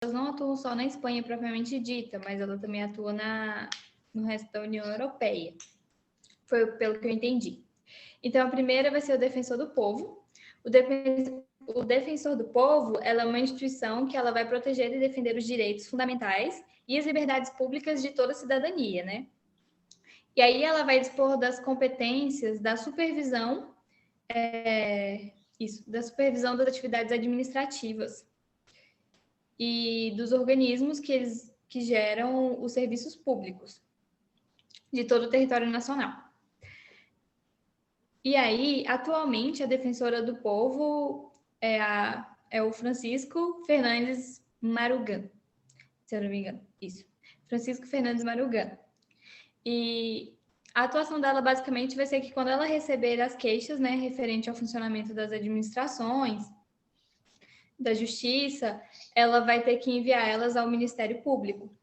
não atuam só na Espanha propriamente dita, mas ela também atua no resto da União Europeia. Foi pelo que eu entendi. Então, a primeira vai ser o Defensor do Povo. O Defensor do Povo, ela é uma instituição que ela vai proteger e defender os direitos fundamentais e as liberdades públicas de toda a cidadania, né? E aí ela vai dispor das competências da supervisão, da supervisão das atividades administrativas e dos organismos que geram os serviços públicos de todo o território nacional. E aí, atualmente, a defensora do povo é o Francisco Fernandes Marugan, se eu não me engano. Isso. Francisco Fernandes Marugan. E a atuação dela, basicamente, vai ser que quando ela receber as queixas, né, referente ao funcionamento das administrações, da justiça, ela vai ter que enviar elas ao Ministério Público,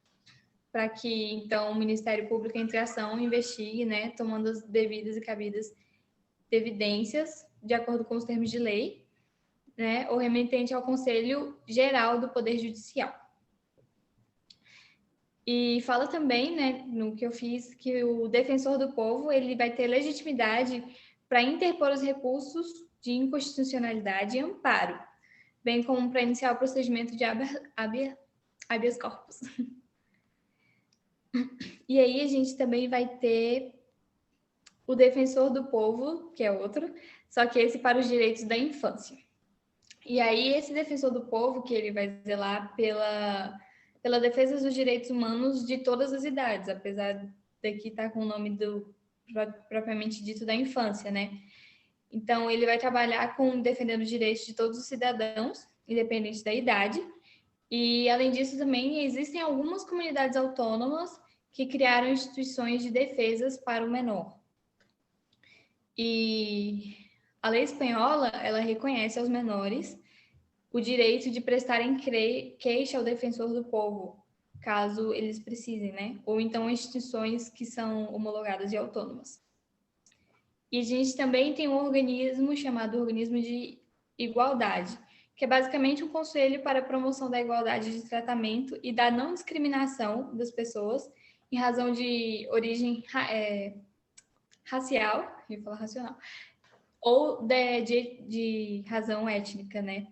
para que, então, o Ministério Público entre ação investigue, né, tomando as devidas e cabidas evidências, de acordo com os termos de lei, né, ou remetente ao Conselho Geral do Poder Judicial. E fala também, né, no que eu fiz, que o defensor do povo ele vai ter legitimidade para interpor os recursos de inconstitucionalidade e amparo, bem como para iniciar o procedimento de habeas corpus. E aí a gente também vai ter o defensor do povo, que é outro, só que esse para os direitos da infância. E aí esse defensor do povo, que ele vai zelar pela defesa dos direitos humanos de todas as idades, apesar daqui estar com o nome do propriamente dito da infância, né? Então ele vai trabalhar com defendendo os direitos de todos os cidadãos, independente da idade. E além disso também existem algumas comunidades autônomas que criaram instituições de defesas para o menor. E a lei espanhola, ela reconhece aos menores o direito de prestarem queixa ao defensor do povo, caso eles precisem, né? Ou então instituições que são homologadas e autônomas. E a gente também tem um organismo chamado Organismo de Igualdade, que é basicamente um conselho para a promoção da igualdade de tratamento e da não discriminação das pessoas em razão de origem racial, eu ia falar racional, ou de razão étnica, né?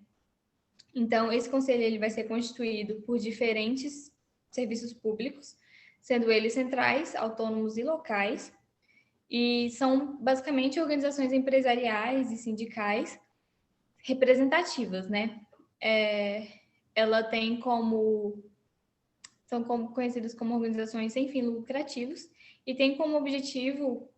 Então, esse conselho ele vai ser constituído por diferentes serviços públicos, sendo eles centrais, autônomos e locais, e são basicamente organizações empresariais e sindicais representativas, né? Ela tem são conhecidas como organizações sem fins lucrativos e tem como objetivo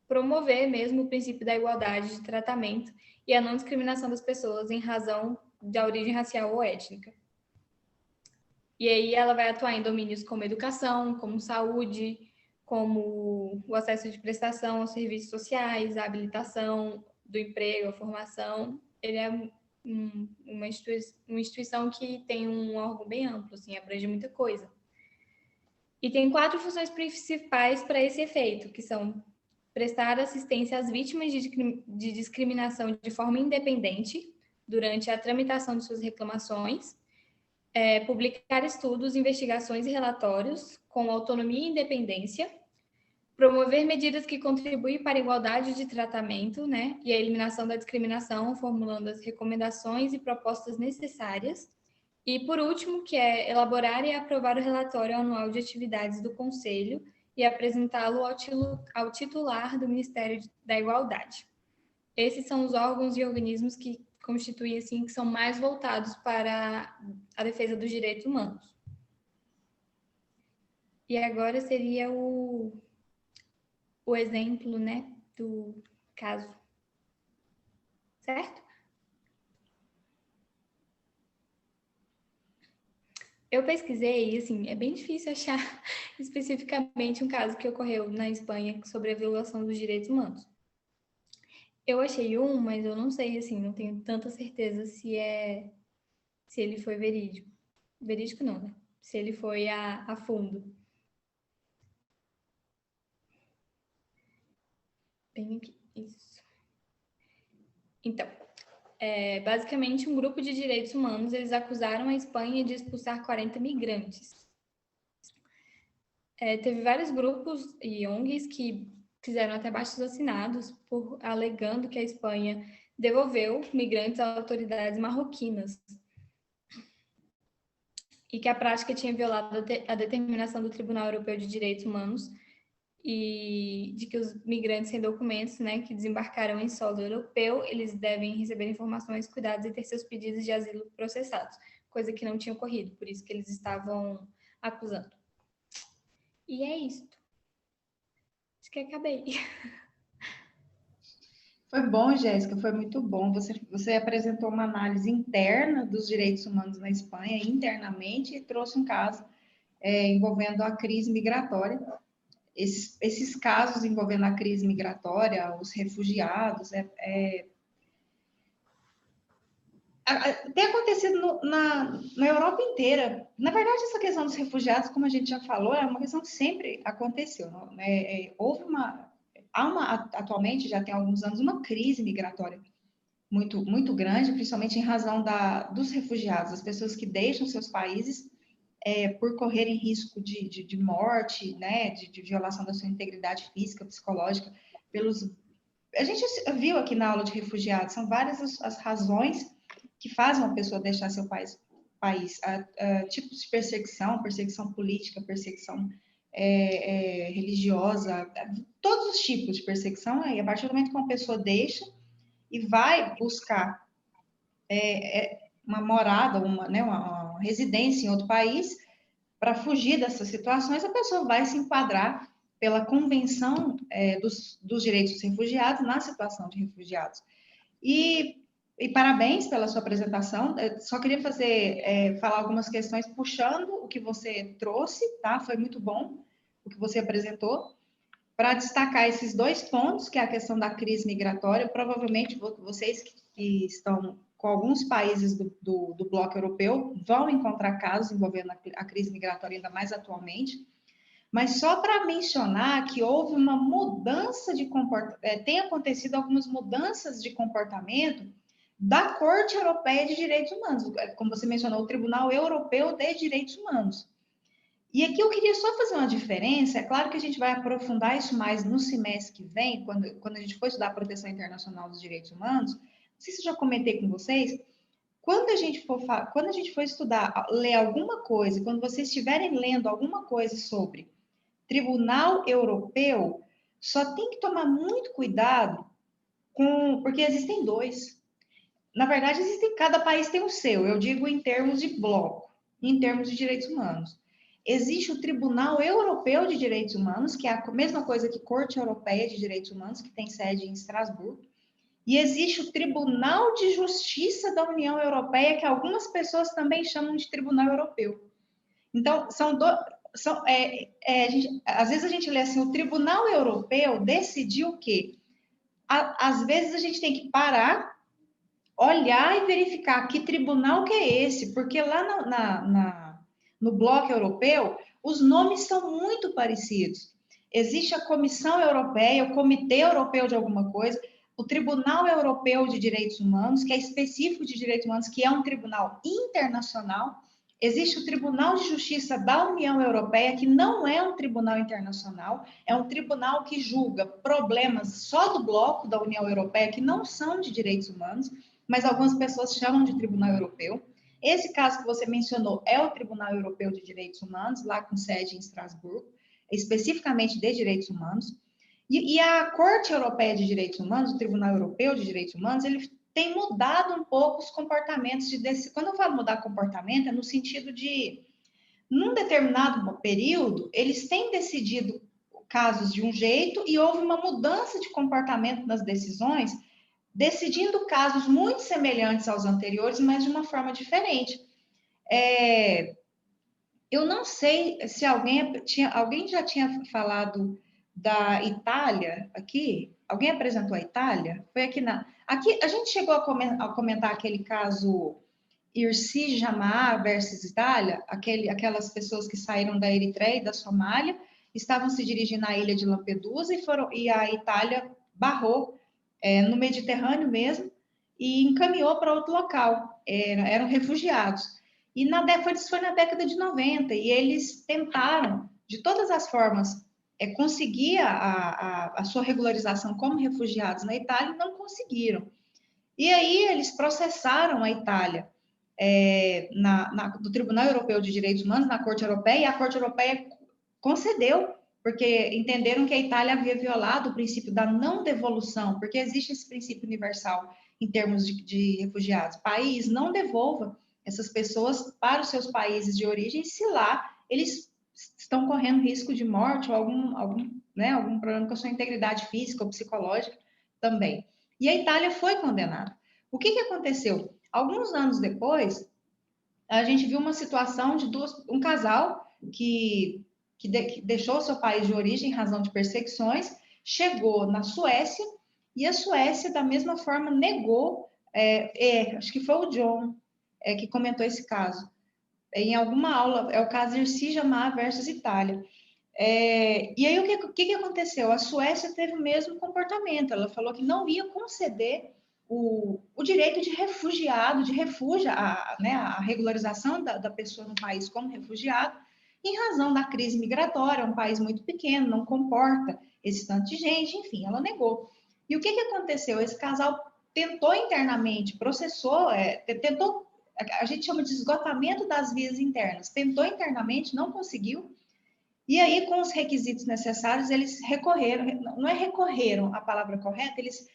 promover mesmo o princípio da igualdade de tratamento e a não discriminação das pessoas em razão da origem racial ou étnica. E aí ela vai atuar em domínios como educação, como saúde, como o acesso de prestação aos serviços sociais, a habilitação do emprego, a formação. Ele é uma instituição que tem um órgão bem amplo, assim, abrange muita coisa. E tem 4 funções principais para esse efeito, que são prestar assistência às vítimas de discriminação de forma independente durante a tramitação de suas reclamações, publicar estudos, investigações e relatórios com autonomia e independência, promover medidas que contribuem para a igualdade de tratamento, né, e a eliminação da discriminação, formulando as recomendações e propostas necessárias, e, por último, que é elaborar e aprovar o relatório anual de atividades do Conselho e apresentá-lo ao titular do Ministério da Igualdade. Esses são os órgãos e organismos que constituem, assim, que são mais voltados para a defesa dos direitos humanos. E agora seria o exemplo, né, do caso. Certo? Eu pesquisei e, assim, é bem difícil achar especificamente um caso que ocorreu na Espanha sobre a violação dos direitos humanos. Eu achei um, mas eu não sei, assim, não tenho tanta certeza se ele foi verídico. Verídico não, né? Se ele foi a fundo. Bem aqui, isso. Então, Basicamente, um grupo de direitos humanos, eles acusaram a Espanha de expulsar 40 migrantes. Teve vários grupos e ONGs que fizeram até abaixo-assinados alegando que a Espanha devolveu migrantes às autoridades marroquinas e que a prática tinha violado a determinação do Tribunal Europeu de Direitos Humanos e de que os migrantes sem documentos, né, que desembarcaram em solo europeu, eles devem receber informações, cuidados e ter seus pedidos de asilo processados, coisa que não tinha ocorrido, por isso que eles estavam acusando. E é isso. Acho que acabei. Foi bom, Jéssica, foi muito bom. Você apresentou uma análise interna dos direitos humanos na Espanha, internamente, e trouxe um caso envolvendo a crise migratória. Esses casos envolvendo a crise migratória, os refugiados, tem acontecido na Europa inteira. Na verdade, essa questão dos refugiados, como a gente já falou, é uma questão que sempre aconteceu. Né? Atualmente, já tem alguns anos, uma crise migratória muito, muito grande, principalmente em razão dos refugiados, as pessoas que deixam seus países por correrem risco de morte, né, de violação da sua integridade física, psicológica, A gente viu aqui na aula de refugiados, são várias as razões que fazem uma pessoa deixar seu país. Tipos de perseguição política, perseguição religiosa, todos os tipos de perseguição, e a partir do momento que uma pessoa deixa e vai buscar uma morada, uma residência em outro país, para fugir dessas situações, a pessoa vai se enquadrar pela Convenção dos Direitos dos Refugiados na situação de refugiados. E parabéns pela sua apresentação. Eu só queria falar algumas questões puxando o que você trouxe, tá? Foi muito bom o que você apresentou. Para destacar esses dois pontos, que é a questão da crise migratória, provavelmente vocês que estão com alguns países do bloco europeu vão encontrar casos envolvendo a crise migratória, ainda mais atualmente. Mas só para mencionar que houve uma mudança de comportamento, tem acontecido algumas mudanças de comportamento da Corte Europeia de Direitos Humanos, como você mencionou, o Tribunal Europeu de Direitos Humanos. E aqui eu queria só fazer uma diferença, é claro que a gente vai aprofundar isso mais no semestre que vem, quando a gente for estudar a proteção internacional dos direitos humanos. Não sei se eu já comentei com vocês, quando a gente for estudar, ler alguma coisa, quando vocês estiverem lendo alguma coisa sobre Tribunal Europeu, só tem que tomar muito cuidado porque existem dois. Na verdade, cada país tem o seu, eu digo em termos de bloco, em termos de direitos humanos. Existe o Tribunal Europeu de Direitos Humanos, que é a mesma coisa que Corte Europeia de Direitos Humanos, que tem sede em Estrasburgo. E existe o Tribunal de Justiça da União Europeia, que algumas pessoas também chamam de Tribunal Europeu. Então, às vezes a gente lê assim, o Tribunal Europeu decidiu o quê? Às vezes a gente tem que parar, olhar e verificar que tribunal que é esse, porque lá no bloco europeu, os nomes são muito parecidos. Existe a Comissão Europeia, o Comitê Europeu de alguma coisa, o Tribunal Europeu de Direitos Humanos, que é específico de direitos humanos, que é um tribunal internacional. Existe o Tribunal de Justiça da União Europeia, que não é um tribunal internacional, é um tribunal que julga problemas só do bloco da União Europeia, que não são de direitos humanos, mas algumas pessoas chamam de Tribunal Europeu. Esse caso que você mencionou é o Tribunal Europeu de Direitos Humanos, lá com sede em Estrasburgo, especificamente de direitos humanos. E a Corte Europeia de Direitos Humanos, o Tribunal Europeu de Direitos Humanos, ele tem mudado um pouco os comportamentos Quando eu falo mudar comportamento, é no sentido de, num determinado período, eles têm decidido casos de um jeito e houve uma mudança de comportamento nas decisões, decidindo casos muito semelhantes aos anteriores, mas de uma forma diferente. Eu não sei se alguém já tinha falado da Itália aqui. Alguém apresentou a Itália? Foi aqui aqui a gente chegou a comentar aquele caso Irsi Jamar versus Itália, aquelas pessoas que saíram da Eritreia e da Somália, estavam se dirigindo à ilha de Lampedusa e a Itália barrou no Mediterrâneo mesmo, e encaminhou para outro local, eram refugiados. E isso foi na década de 90, e eles tentaram, de todas as formas, conseguir a sua regularização como refugiados na Itália e não conseguiram. E aí eles processaram a Itália no Tribunal Europeu de Direitos Humanos, na Corte Europeia, e a Corte Europeia concedeu, porque entenderam que a Itália havia violado o princípio da não devolução, porque existe esse princípio universal em termos de refugiados. País não devolva essas pessoas para os seus países de origem se lá eles estão correndo risco de morte ou algum problema com a sua integridade física ou psicológica também. E a Itália foi condenada. O que aconteceu? Alguns anos depois, a gente viu uma situação de um casal que deixou seu país de origem em razão de perseguições, chegou na Suécia, e a Suécia, da mesma forma, negou, acho que foi o John que comentou esse caso, em alguma aula, é o caso Ercília Mar versus Itália. E aí, o que aconteceu? A Suécia teve o mesmo comportamento, ela falou que não ia conceder o direito de refugiado, de refúgio, a regularização da pessoa no país como refugiado, em razão da crise migratória, é um país muito pequeno, não comporta esse tanto de gente, enfim, ela negou. E o que aconteceu? Esse casal tentou internamente, processou, tentou, a gente chama de esgotamento das vias internas, tentou internamente, não conseguiu, e aí, com os requisitos necessários, eles recorreram, não é recorreram a palavra correta, eles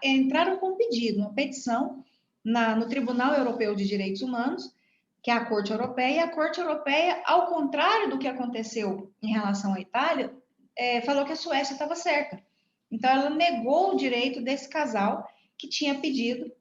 entraram com um pedido, uma petição no Tribunal Europeu de Direitos Humanos, que é a Corte Europeia, e a Corte Europeia, ao contrário do que aconteceu em relação à Itália, falou que a Suécia estava certa. Então, ela negou o direito desse casal que tinha pedido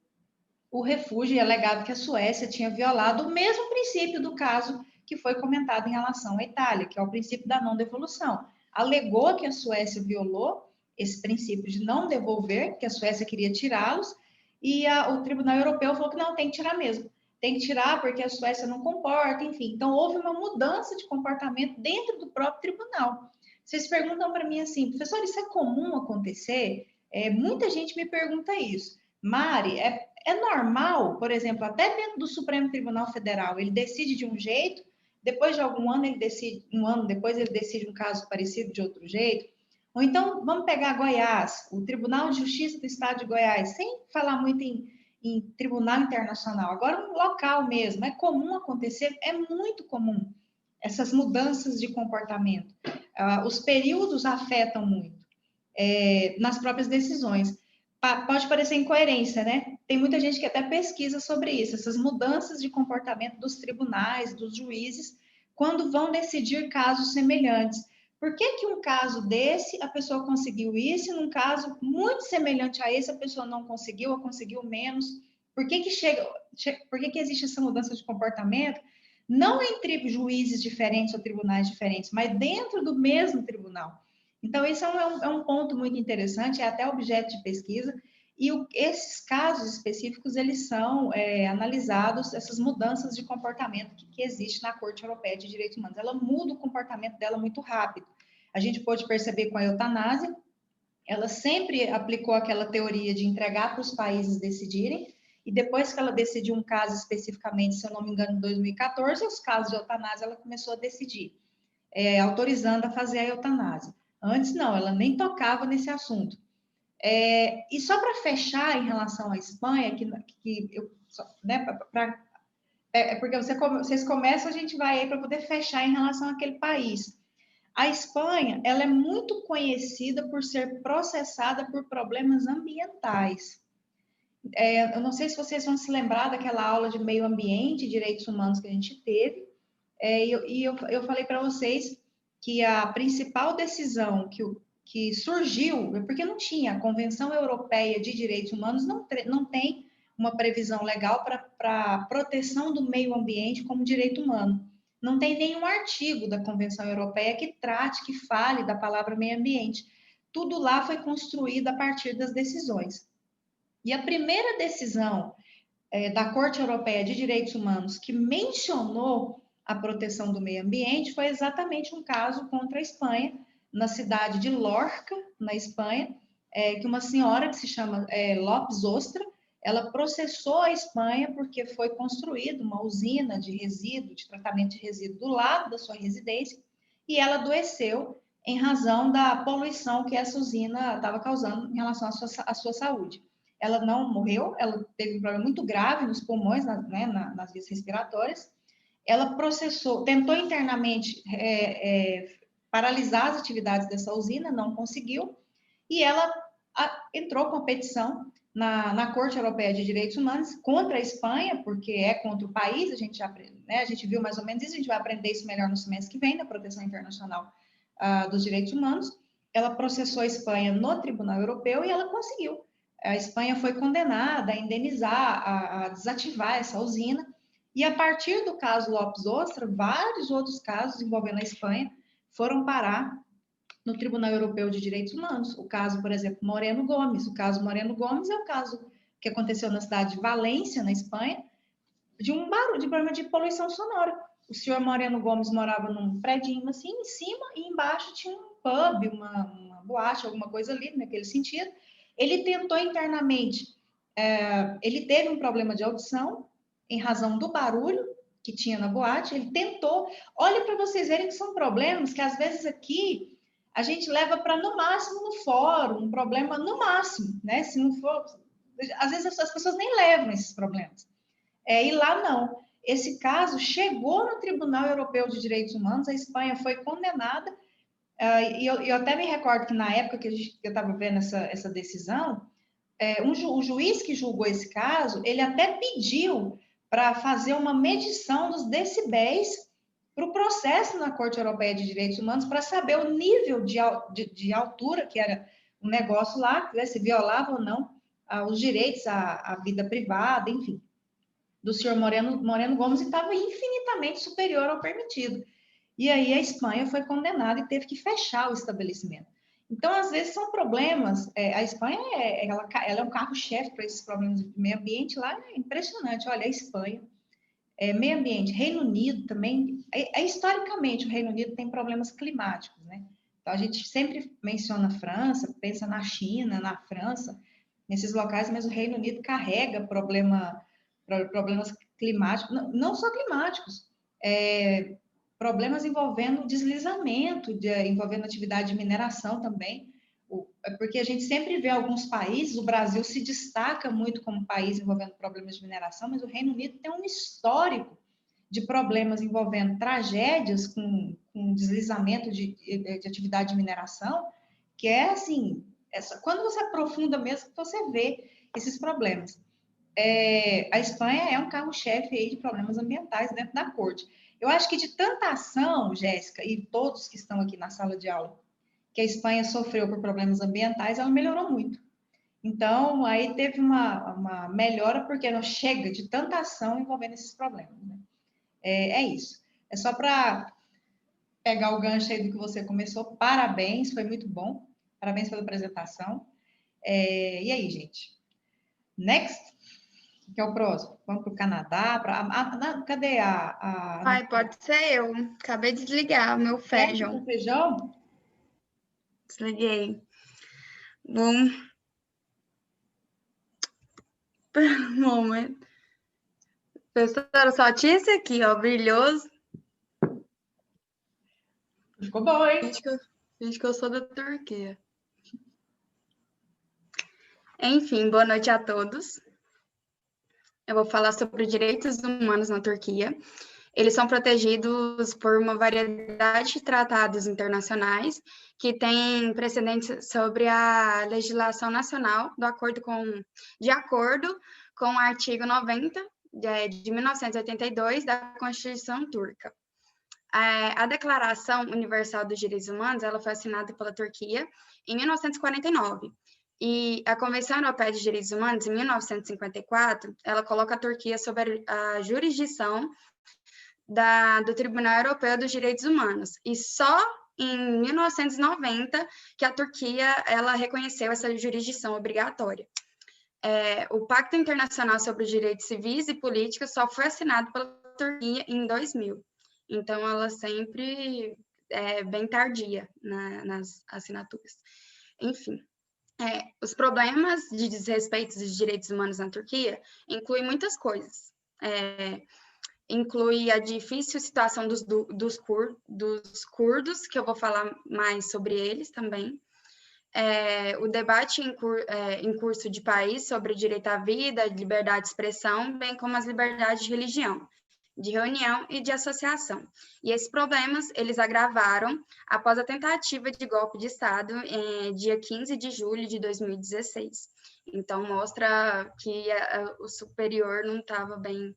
o refúgio e alegado que a Suécia tinha violado o mesmo princípio do caso que foi comentado em relação à Itália, que é o princípio da não devolução. Alegou que a Suécia violou esse princípio de não devolver, que a Suécia queria tirá-los, e o Tribunal Europeu falou que não, tem que tirar mesmo. Tem que tirar porque a Suécia não comporta, enfim. Então, houve uma mudança de comportamento dentro do próprio tribunal. Vocês perguntam para mim assim, professor, isso é comum acontecer? Muita gente me pergunta isso. Mari, é normal, por exemplo, até dentro do Supremo Tribunal Federal, ele decide de um jeito, depois de algum ano ele decide, um ano depois ele decide um caso parecido de outro jeito. Ou então, vamos pegar Goiás, o Tribunal de Justiça do Estado de Goiás, sem falar muito em tribunal internacional, agora um local mesmo, é comum acontecer, é muito comum essas mudanças de comportamento. Os períodos afetam muito nas próprias decisões. Pode parecer incoerência, né? Tem muita gente que até pesquisa sobre isso, essas mudanças de comportamento dos tribunais, dos juízes, quando vão decidir casos semelhantes. Por que um caso desse a pessoa conseguiu isso, e num caso muito semelhante a esse a pessoa não conseguiu ou conseguiu menos? Por que existe essa mudança de comportamento? Não entre juízes diferentes ou tribunais diferentes, mas dentro do mesmo tribunal. Então, esse é um ponto muito interessante, é até objeto de pesquisa, e esses casos específicos, eles são analisados, essas mudanças de comportamento que existe na Corte Europeia de Direitos Humanos. Ela muda o comportamento dela muito rápido. A gente pode perceber com a eutanásia, ela sempre aplicou aquela teoria de entregar para os países decidirem, e depois que ela decidiu um caso especificamente, se eu não me engano, em 2014, os casos de eutanásia, ela começou a decidir, autorizando a fazer a eutanásia. Antes, não, ela nem tocava nesse assunto. E só para fechar em relação à Espanha, porque vocês começam, a gente vai aí para poder fechar em relação àquele país. A Espanha, ela é muito conhecida por ser processada por problemas ambientais. Eu não sei se vocês vão se lembrar daquela aula de meio ambiente e direitos humanos que a gente teve, eu falei para vocês que a principal decisão que surgiu, porque não tinha, a Convenção Europeia de Direitos Humanos não tem uma previsão legal para proteção do meio ambiente como direito humano. Não tem nenhum artigo da Convenção Europeia que trate, que fale da palavra meio ambiente. Tudo lá foi construído a partir das decisões. E a primeira decisão da Corte Europeia de Direitos Humanos que mencionou a proteção do meio ambiente foi exatamente um caso contra a Espanha, na cidade de Lorca, na Espanha, que uma senhora que se chama Lopes Ostra, ela processou a Espanha porque foi construída uma usina de resíduo, de tratamento de resíduo do lado da sua residência, e ela adoeceu em razão da poluição que essa usina estava causando em relação à sua saúde. Ela não morreu, ela teve um problema muito grave nos pulmões, né, nas vias respiratórias. Ela processou, tentou internamente paralisar as atividades dessa usina, não conseguiu, e ela entrou com a petição na Corte Europeia de Direitos Humanos contra a Espanha, porque é contra o país, a gente já né, a gente viu mais ou menos isso, a gente vai aprender isso melhor no semestre que vem, na proteção internacional dos direitos humanos. Ela processou a Espanha no Tribunal Europeu e ela conseguiu. A Espanha foi condenada a indenizar, a desativar essa usina, e a partir do caso Lopes Ostra, vários outros casos envolvendo a Espanha foram parar no Tribunal Europeu de Direitos Humanos. O caso, por exemplo, Moreno Gomes. O caso Moreno Gomes é o caso que aconteceu na cidade de Valência, na Espanha, de um barulho, de problema de poluição sonora. O senhor Moreno Gomes morava num predinho assim, em cima, e embaixo tinha um pub, uma boate, alguma coisa ali, naquele sentido. Ele tentou internamente, ele teve um problema de audição, em razão do barulho que tinha na boate, ele tentou, olha para vocês verem que são problemas que às vezes aqui a gente leva para no máximo no fórum, um problema no máximo, né? Se não for, às vezes as pessoas nem levam esses problemas. E lá não. Esse caso chegou no Tribunal Europeu de Direitos Humanos, a Espanha foi condenada, e eu até me recordo que na época que eu estava vendo essa decisão, o juiz que julgou esse caso, ele até pediu para fazer uma medição dos decibéis para o processo na Corte Europeia de Direitos Humanos, para saber o nível de altura que era o negócio lá, né, se violava ou não os direitos à vida privada, enfim, do senhor Moreno Gomes, e estava infinitamente superior ao permitido. E aí a Espanha foi condenada e teve que fechar o estabelecimento. Então, às vezes, são problemas. A Espanha ela é um carro-chefe para esses problemas de meio ambiente lá, é impressionante. Olha, a Espanha, meio ambiente, Reino Unido também. Historicamente, o Reino Unido tem problemas climáticos, né? Então, a gente sempre menciona a França, pensa na China, na França, nesses locais, mas o Reino Unido carrega problemas climáticos, não só climáticos, problemas envolvendo deslizamento, envolvendo atividade de mineração também, porque a gente sempre vê alguns países, o Brasil se destaca muito como país envolvendo problemas de mineração, mas o Reino Unido tem um histórico de problemas envolvendo tragédias com deslizamento de atividade de mineração, que é assim, quando você aprofunda mesmo, você vê esses problemas. A Espanha é um carro-chefe aí de problemas ambientais dentro da corte. Eu acho que de tanta ação, Jéssica, e todos que estão aqui na sala de aula, que a Espanha sofreu por problemas ambientais, ela melhorou muito. Então, aí teve uma melhora, porque não chega de tanta ação envolvendo esses problemas. Né? É isso. É só para pegar o gancho aí do que você começou. Parabéns, foi muito bom. Parabéns pela apresentação. E aí, gente? Next? Que é o próximo? Vamos para o Canadá? Cadê Ai, pode ser eu. Acabei de desligar meu feijão. Feijão? Desliguei. Bom. Momento. Professora, só tinha esse aqui, ó, brilhoso. Ficou bom, hein? Gente que eu sou da Turquia. Enfim, boa noite a todos. Eu vou falar sobre direitos humanos na Turquia. Eles são protegidos por uma variedade de tratados internacionais que têm precedentes sobre a legislação nacional, de acordo com o artigo 90 de 1982 da Constituição Turca. A Declaração Universal dos Direitos Humanos ela foi assinada pela Turquia em 1949. E a Convenção Europeia de Direitos Humanos, em 1954, ela coloca a Turquia sob a jurisdição do Tribunal Europeu dos Direitos Humanos. E só em 1990 que a Turquia ela reconheceu essa jurisdição obrigatória. O Pacto Internacional sobre os Direitos Civis e Políticos só foi assinado pela Turquia em 2000. Então, ela sempre é bem tardia nas assinaturas. Enfim. Os problemas de desrespeito dos direitos humanos na Turquia incluem muitas coisas. Inclui a difícil situação dos curdos, que eu vou falar mais sobre eles também. O debate em curso de país sobre o direito à vida, liberdade de expressão, bem como as liberdades de religião, de reunião e de associação. E esses problemas, eles agravaram após a tentativa de golpe de Estado em dia 15 de julho de 2016. Então, mostra que o superior não estava bem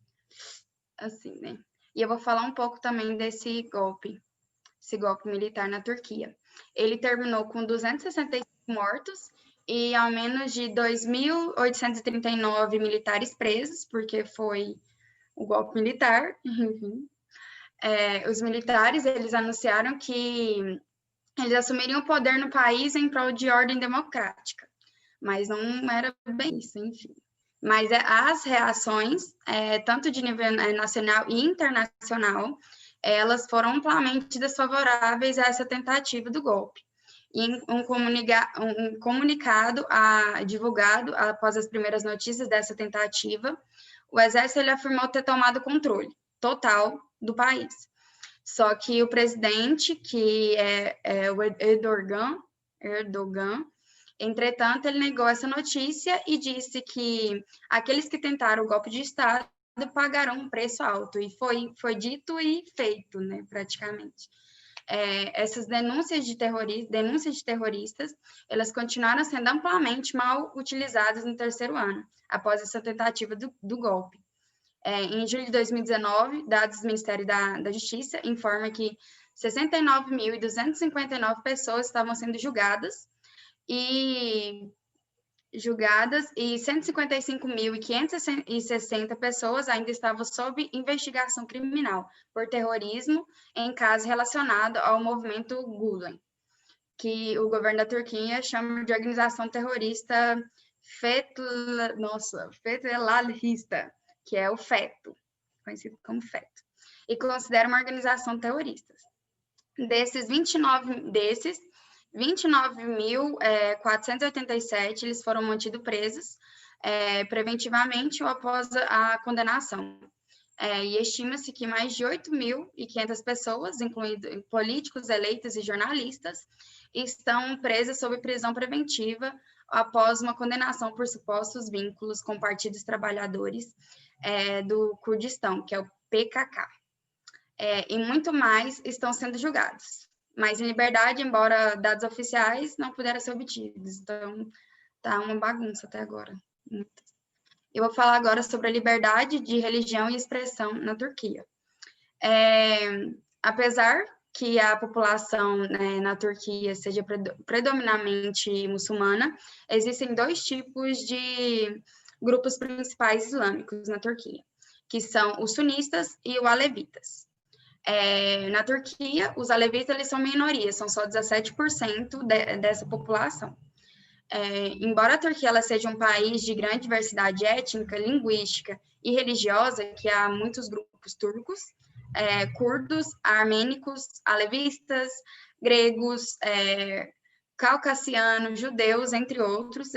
assim, né? E eu vou falar um pouco também desse golpe militar na Turquia. Ele terminou com 265 mortos e ao menos de 2.839 militares presos, porque foi o golpe militar, enfim. Os militares, eles anunciaram que eles assumiriam o poder no país em prol de ordem democrática, mas não era bem isso, enfim. Mas as reações, tanto de nível nacional e internacional, elas foram amplamente desfavoráveis a essa tentativa do golpe. Em um comunicado divulgado após as primeiras notícias dessa tentativa, o exército ele afirmou ter tomado controle total do país. Só que o presidente, que é o Erdogan, entretanto, ele negou essa notícia e disse que aqueles que tentaram o golpe de Estado pagarão um preço alto. E foi dito e feito, né, praticamente. Essas denúncias de terroristas, elas continuaram sendo amplamente mal utilizadas no terceiro ano, após essa tentativa do golpe. Em julho de 2019, dados do Ministério da Justiça informam que 69.259 pessoas estavam sendo julgadas e 155.560 pessoas ainda estavam sob investigação criminal por terrorismo em caso relacionado ao movimento Gulen, que o governo da Turquia chama de organização terrorista fethullahista, que é o FETÖ, conhecido como FETÖ, e considera uma organização terrorista. Desses 29.487, eles foram mantidos presos preventivamente ou após a condenação. E estima-se que mais de 8.500 pessoas, incluindo políticos eleitos e jornalistas, estão presas sob prisão preventiva após uma condenação por supostos vínculos com partidos trabalhadores do Kurdistão, que é o PKK. E muito mais estão sendo julgados, mas em liberdade, embora dados oficiais não puderam ser obtidos. Então, tá uma bagunça até agora. Eu vou falar agora sobre a liberdade de religião e expressão na Turquia. Apesar que a população na Turquia seja predominantemente muçulmana, existem dois tipos de grupos principais islâmicos na Turquia, que são os sunistas e os alevitas. Na Turquia, os alevitas eles são minoria, são só 17% dessa população. Embora a Turquia ela seja um país de grande diversidade étnica, linguística e religiosa, que há muitos grupos turcos, curdos, armênicos, alevistas, gregos, caucasianos, judeus, entre outros,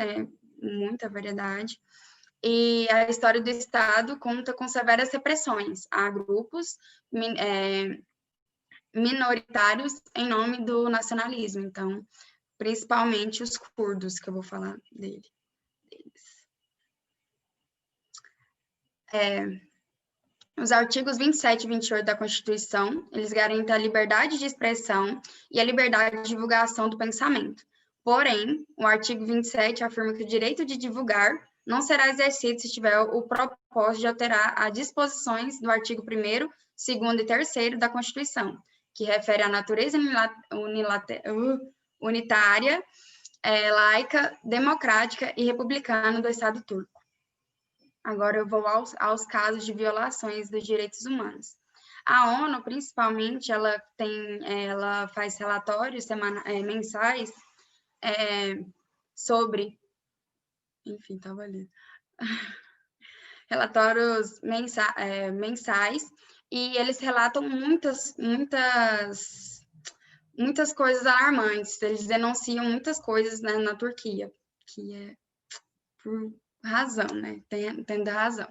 muita variedade. E a história do Estado conta com severas repressões a grupos minoritários em nome do nacionalismo. Então, principalmente os curdos, que eu vou falar deles. Os artigos 27 e 28 da Constituição, eles garantem a liberdade de expressão e a liberdade de divulgação do pensamento. Porém, o artigo 27 afirma que o direito de divulgar não será exercido se tiver o propósito de alterar as disposições do artigo 1º, 2º e 3º da Constituição, que refere à natureza unitária, laica, democrática e republicana do Estado turco. Agora eu vou aos casos de violações dos direitos humanos. A ONU, principalmente, ela faz relatórios mensais sobre... Enfim, estava ali. Relatórios mensais, e eles relatam muitas coisas alarmantes. Eles denunciam muitas coisas na Turquia. que é por razão, né? Tendo razão.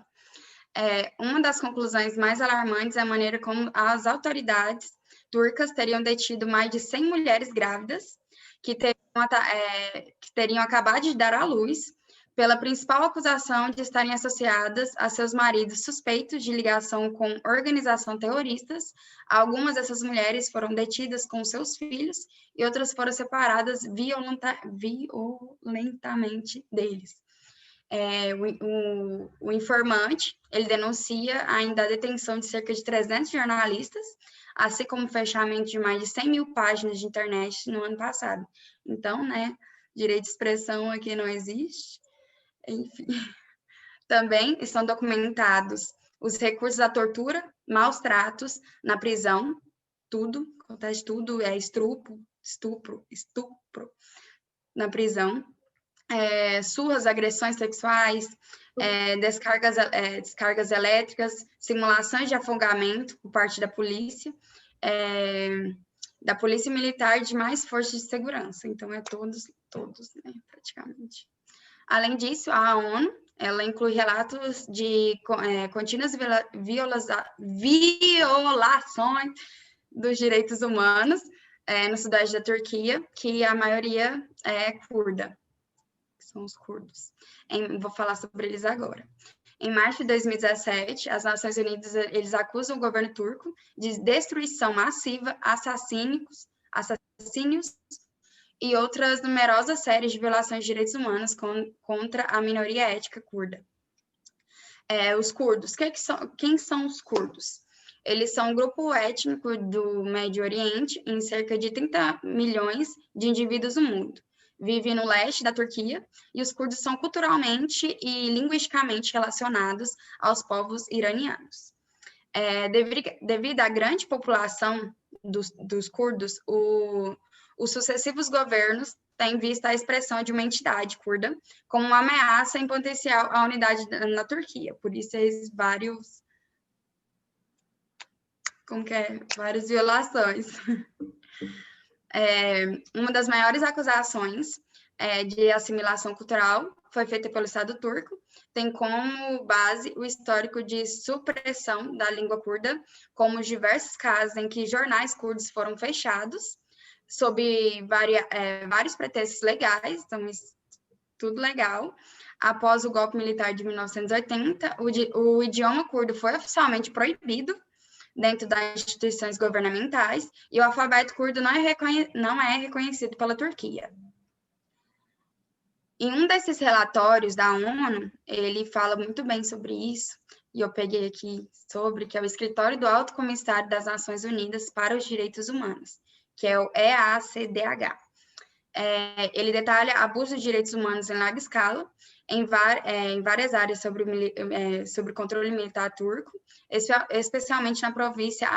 Uma das conclusões mais alarmantes é a maneira como as autoridades turcas teriam detido mais de 100 mulheres grávidas que teriam acabado de dar à luz, pela principal acusação de estarem associadas a seus maridos suspeitos de ligação com organizações terroristas. Algumas dessas mulheres foram detidas com seus filhos e outras foram separadas violentamente deles. O informante, ele denuncia ainda a detenção de cerca de 300 jornalistas, assim como o fechamento de mais de 100 mil páginas de internet no ano passado. Então, né, direito de expressão aqui não existe. Enfim. Também estão documentados os recursos à tortura, maus tratos na prisão, acontece tudo, estupro na prisão, surras, agressões sexuais, descargas elétricas, simulações de afogamento por parte da polícia militar e de mais forças de segurança. Então, todos, né, praticamente. Além disso, a ONU, ela inclui relatos de contínuas violações dos direitos humanos no sudeste da Turquia, que a maioria é curda, que são os curdos. Vou falar sobre eles agora. Em março de 2017, as Nações Unidas eles acusam o governo turco de destruição massiva, assassínios e outras numerosas séries de violações de direitos humanos contra a minoria étnica curda. Os curdos. Quem são os curdos? Eles são um grupo étnico do Médio Oriente, em cerca de 30 milhões de indivíduos no mundo. Vivem no leste da Turquia, e os curdos são culturalmente e linguisticamente relacionados aos povos iranianos. Devido à grande população dos curdos, os sucessivos governos têm visto a expressão de uma entidade curda como uma ameaça em potencial à unidade na Turquia. Por isso, várias violações. Uma das maiores acusações de assimilação cultural foi feita pelo Estado turco, tem como base o histórico de supressão da língua curda, como os diversos casos em que jornais curdos foram fechados, sob vários pretextos legais, então tudo legal. Após o golpe militar de 1980, o idioma curdo foi oficialmente proibido dentro das instituições governamentais e o alfabeto curdo não é reconhecido pela Turquia. Em um desses relatórios da ONU, ele fala muito bem sobre isso, e eu peguei aqui que é o Escritório do Alto Comissário das Nações Unidas para os Direitos Humanos, que é o EACDH. Ele detalha abuso de direitos humanos em larga escala, em várias áreas sobre o controle militar turco, especialmente na província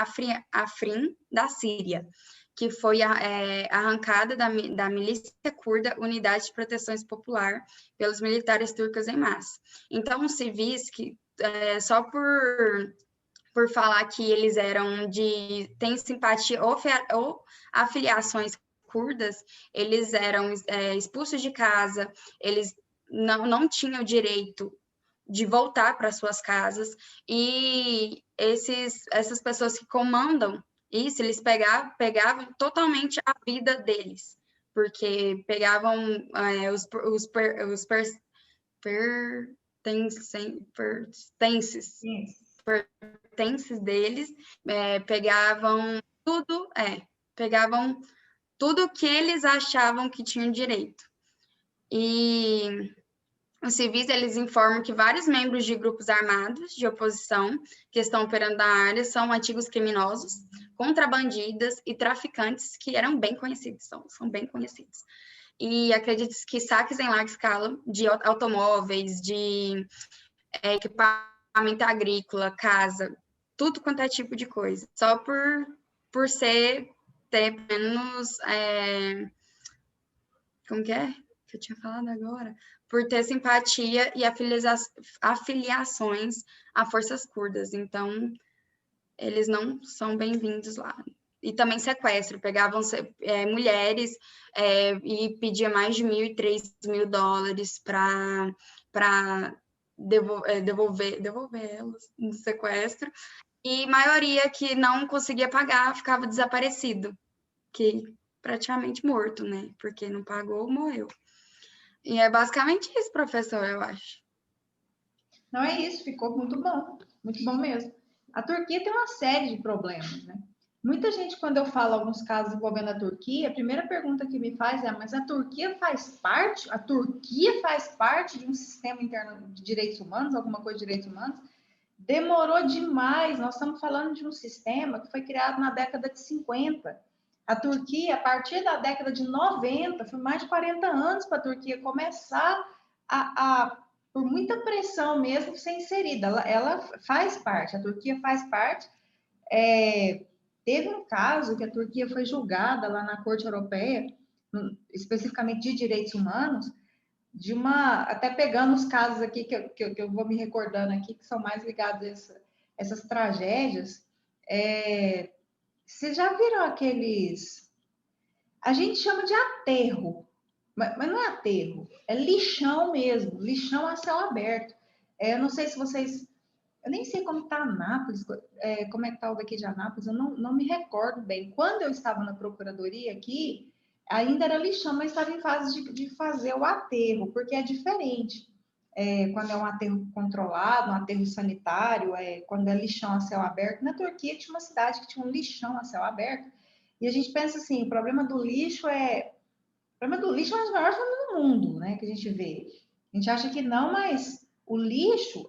Afrin da Síria, que foi arrancada da milícia curda Unidade de Proteção Popular pelos militares turcos em massa. Então, os civis que, só por falar que eles têm simpatia ou afiliações curdas, eles eram expulsos de casa, eles não tinham direito de voltar para suas casas, e essas pessoas que comandam isso, eles pegavam totalmente a vida deles, porque pegavam os pertences deles, pegavam tudo que eles achavam que tinham direito. E os civis, eles informam que vários membros de grupos armados de oposição que estão operando na área são antigos criminosos, contrabandistas e traficantes que eram bem conhecidos, são bem conhecidos. E acredita-se que saques em larga escala de automóveis, de equipamento agrícola, casa, tudo quanto é tipo de coisa, só por ter menos... como que é? Que eu tinha falado agora? Por ter simpatia e afiliações a forças curdas. Então, eles não são bem-vindos lá. e também sequestro, pegavam mulheres e pedia mais de $1.000 e $3.000 para devolver elas no sequestro, e maioria que não conseguia pagar ficava desaparecido, que praticamente morto, né? Porque não pagou, morreu. E é basicamente isso, professor, eu acho. Não é isso, ficou muito bom mesmo. A Turquia tem uma série de problemas, né? Muita gente, quando eu falo alguns casos envolvendo a Turquia, a primeira pergunta que me faz é: mas a Turquia faz parte? A Turquia faz parte de um sistema interno de direitos humanos, alguma coisa de direitos humanos? Demorou demais. Nós estamos falando de um sistema que foi criado na década de 50. A Turquia, a partir da década de 90, foi mais de 40 anos para a Turquia começar por muita pressão mesmo, ser inserida. Ela faz parte, a Turquia faz parte. Teve um caso que a Turquia foi julgada lá na Corte Europeia, especificamente de direitos humanos, até pegando os casos aqui que eu vou me recordando aqui, que são mais ligados a essas tragédias. Vocês já viram aqueles... A gente chama de aterro, mas não é aterro, é lixão mesmo, lixão a céu aberto. Eu não sei se vocês... Eu nem sei como está Anápolis, como é que está o daqui de Anápolis, eu não me recordo bem. Quando eu estava na procuradoria aqui, ainda era lixão, mas estava em fase de fazer o aterro, porque é diferente. Quando é um aterro controlado, um aterro sanitário, quando é lixão a céu aberto. Na Turquia tinha uma cidade que tinha um lixão a céu aberto, e a gente pensa assim, o problema do lixo é um dos maiores problemas do mundo, né, que a gente vê. A gente acha que não, mas o lixo,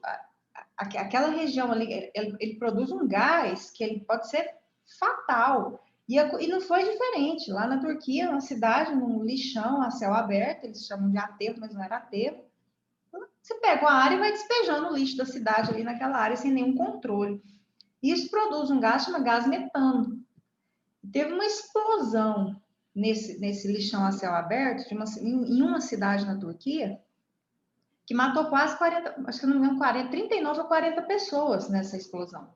aquela região ali, ele produz um gás que ele pode ser fatal. E não foi diferente. Lá na Turquia, uma cidade, num lixão a céu aberto, eles chamam de aterro, mas não era aterro. Você pega uma área e vai despejando o lixo da cidade ali naquela área sem nenhum controle. E isso produz um gás chamado gás metano. Teve uma explosão nesse lixão a céu aberto em uma cidade na Turquia, que matou quase 40, acho que não me engano, 39 ou 40 pessoas nessa explosão.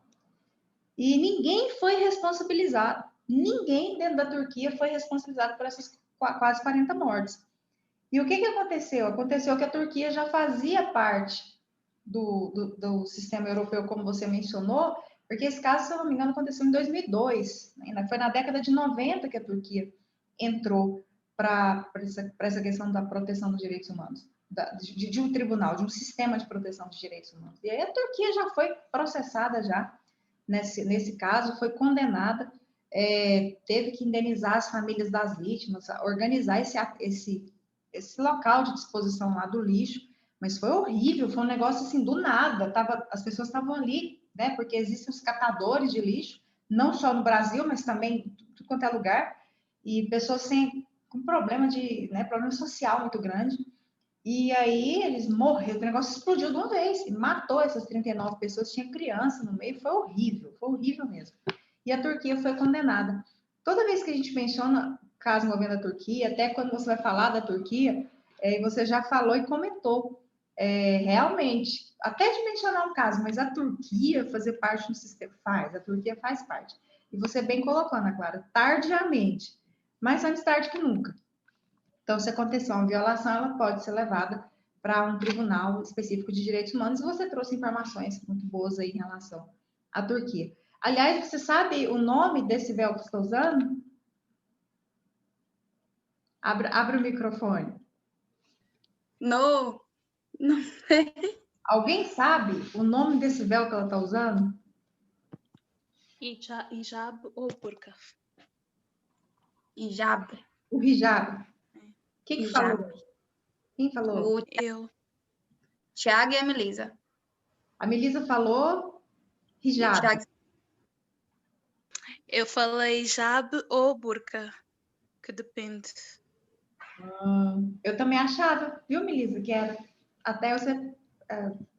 E ninguém foi responsabilizado. Ninguém dentro da Turquia foi responsabilizado por essas quase 40 mortes. E o que aconteceu? Aconteceu que a Turquia já fazia parte do sistema europeu, como você mencionou, porque esse caso, se eu não me engano, aconteceu em 2002. Né? Foi na década de 90 que a Turquia entrou para essa questão da proteção dos direitos humanos, de um tribunal, de um sistema de proteção dos direitos humanos. E aí a Turquia já foi processada já nesse caso, foi condenada, teve que indenizar as famílias das vítimas, organizar esse local de disposição lá do lixo, mas foi horrível, foi um negócio assim do nada, as pessoas estavam ali, né, porque existem os catadores de lixo, não só no Brasil, mas também em tudo quanto é lugar, e pessoas com problema problema social muito grande, e aí eles morreram, o negócio explodiu de uma vez, e matou essas 39 pessoas, tinha criança no meio, foi horrível mesmo. E a Turquia foi condenada. Toda vez que a gente menciona caso envolvendo a Turquia, até quando você vai falar da Turquia, você já falou e comentou, realmente, até de mencionar um caso, mas a Turquia fazer parte do sistema, a Turquia faz parte. E você bem colocou, Ana Clara, tardiamente, mas antes tarde que nunca. Então, se acontecer uma violação, ela pode ser levada para um tribunal específico de direitos humanos, e você trouxe informações muito boas aí em relação à Turquia. Aliás, você sabe o nome desse véu que você está usando? Abre o microfone. Não sei. Alguém sabe o nome desse véu que ela está usando? Hijab ou burka? Hijab. O hijab. Quem falou? Quem falou? Eu. Tiago e a Melisa. A Melisa falou hijab. Eu falei hijab ou burka, que depende. Eu também achava, viu, Melisa, que era até eu ser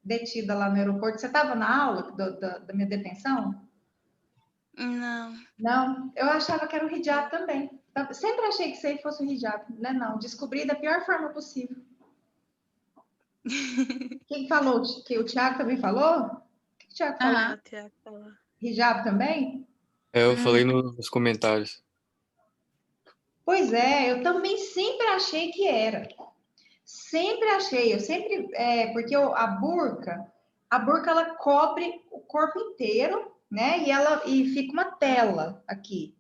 detida lá no aeroporto. Você estava na aula da minha detenção? Não. Não, eu achava que era o hijab também. Sempre achei que isso aí fosse o hijab, né? Não, descobri da pior forma possível. Quem falou? Que o Thiago também falou? O que o Thiago falou? O Tiago falou. Hijab também? Eu falei nos comentários. Pois é, eu também sempre achei que era. Sempre achei, eu sempre, porque a burca ela cobre o corpo inteiro, né? E fica uma tela aqui.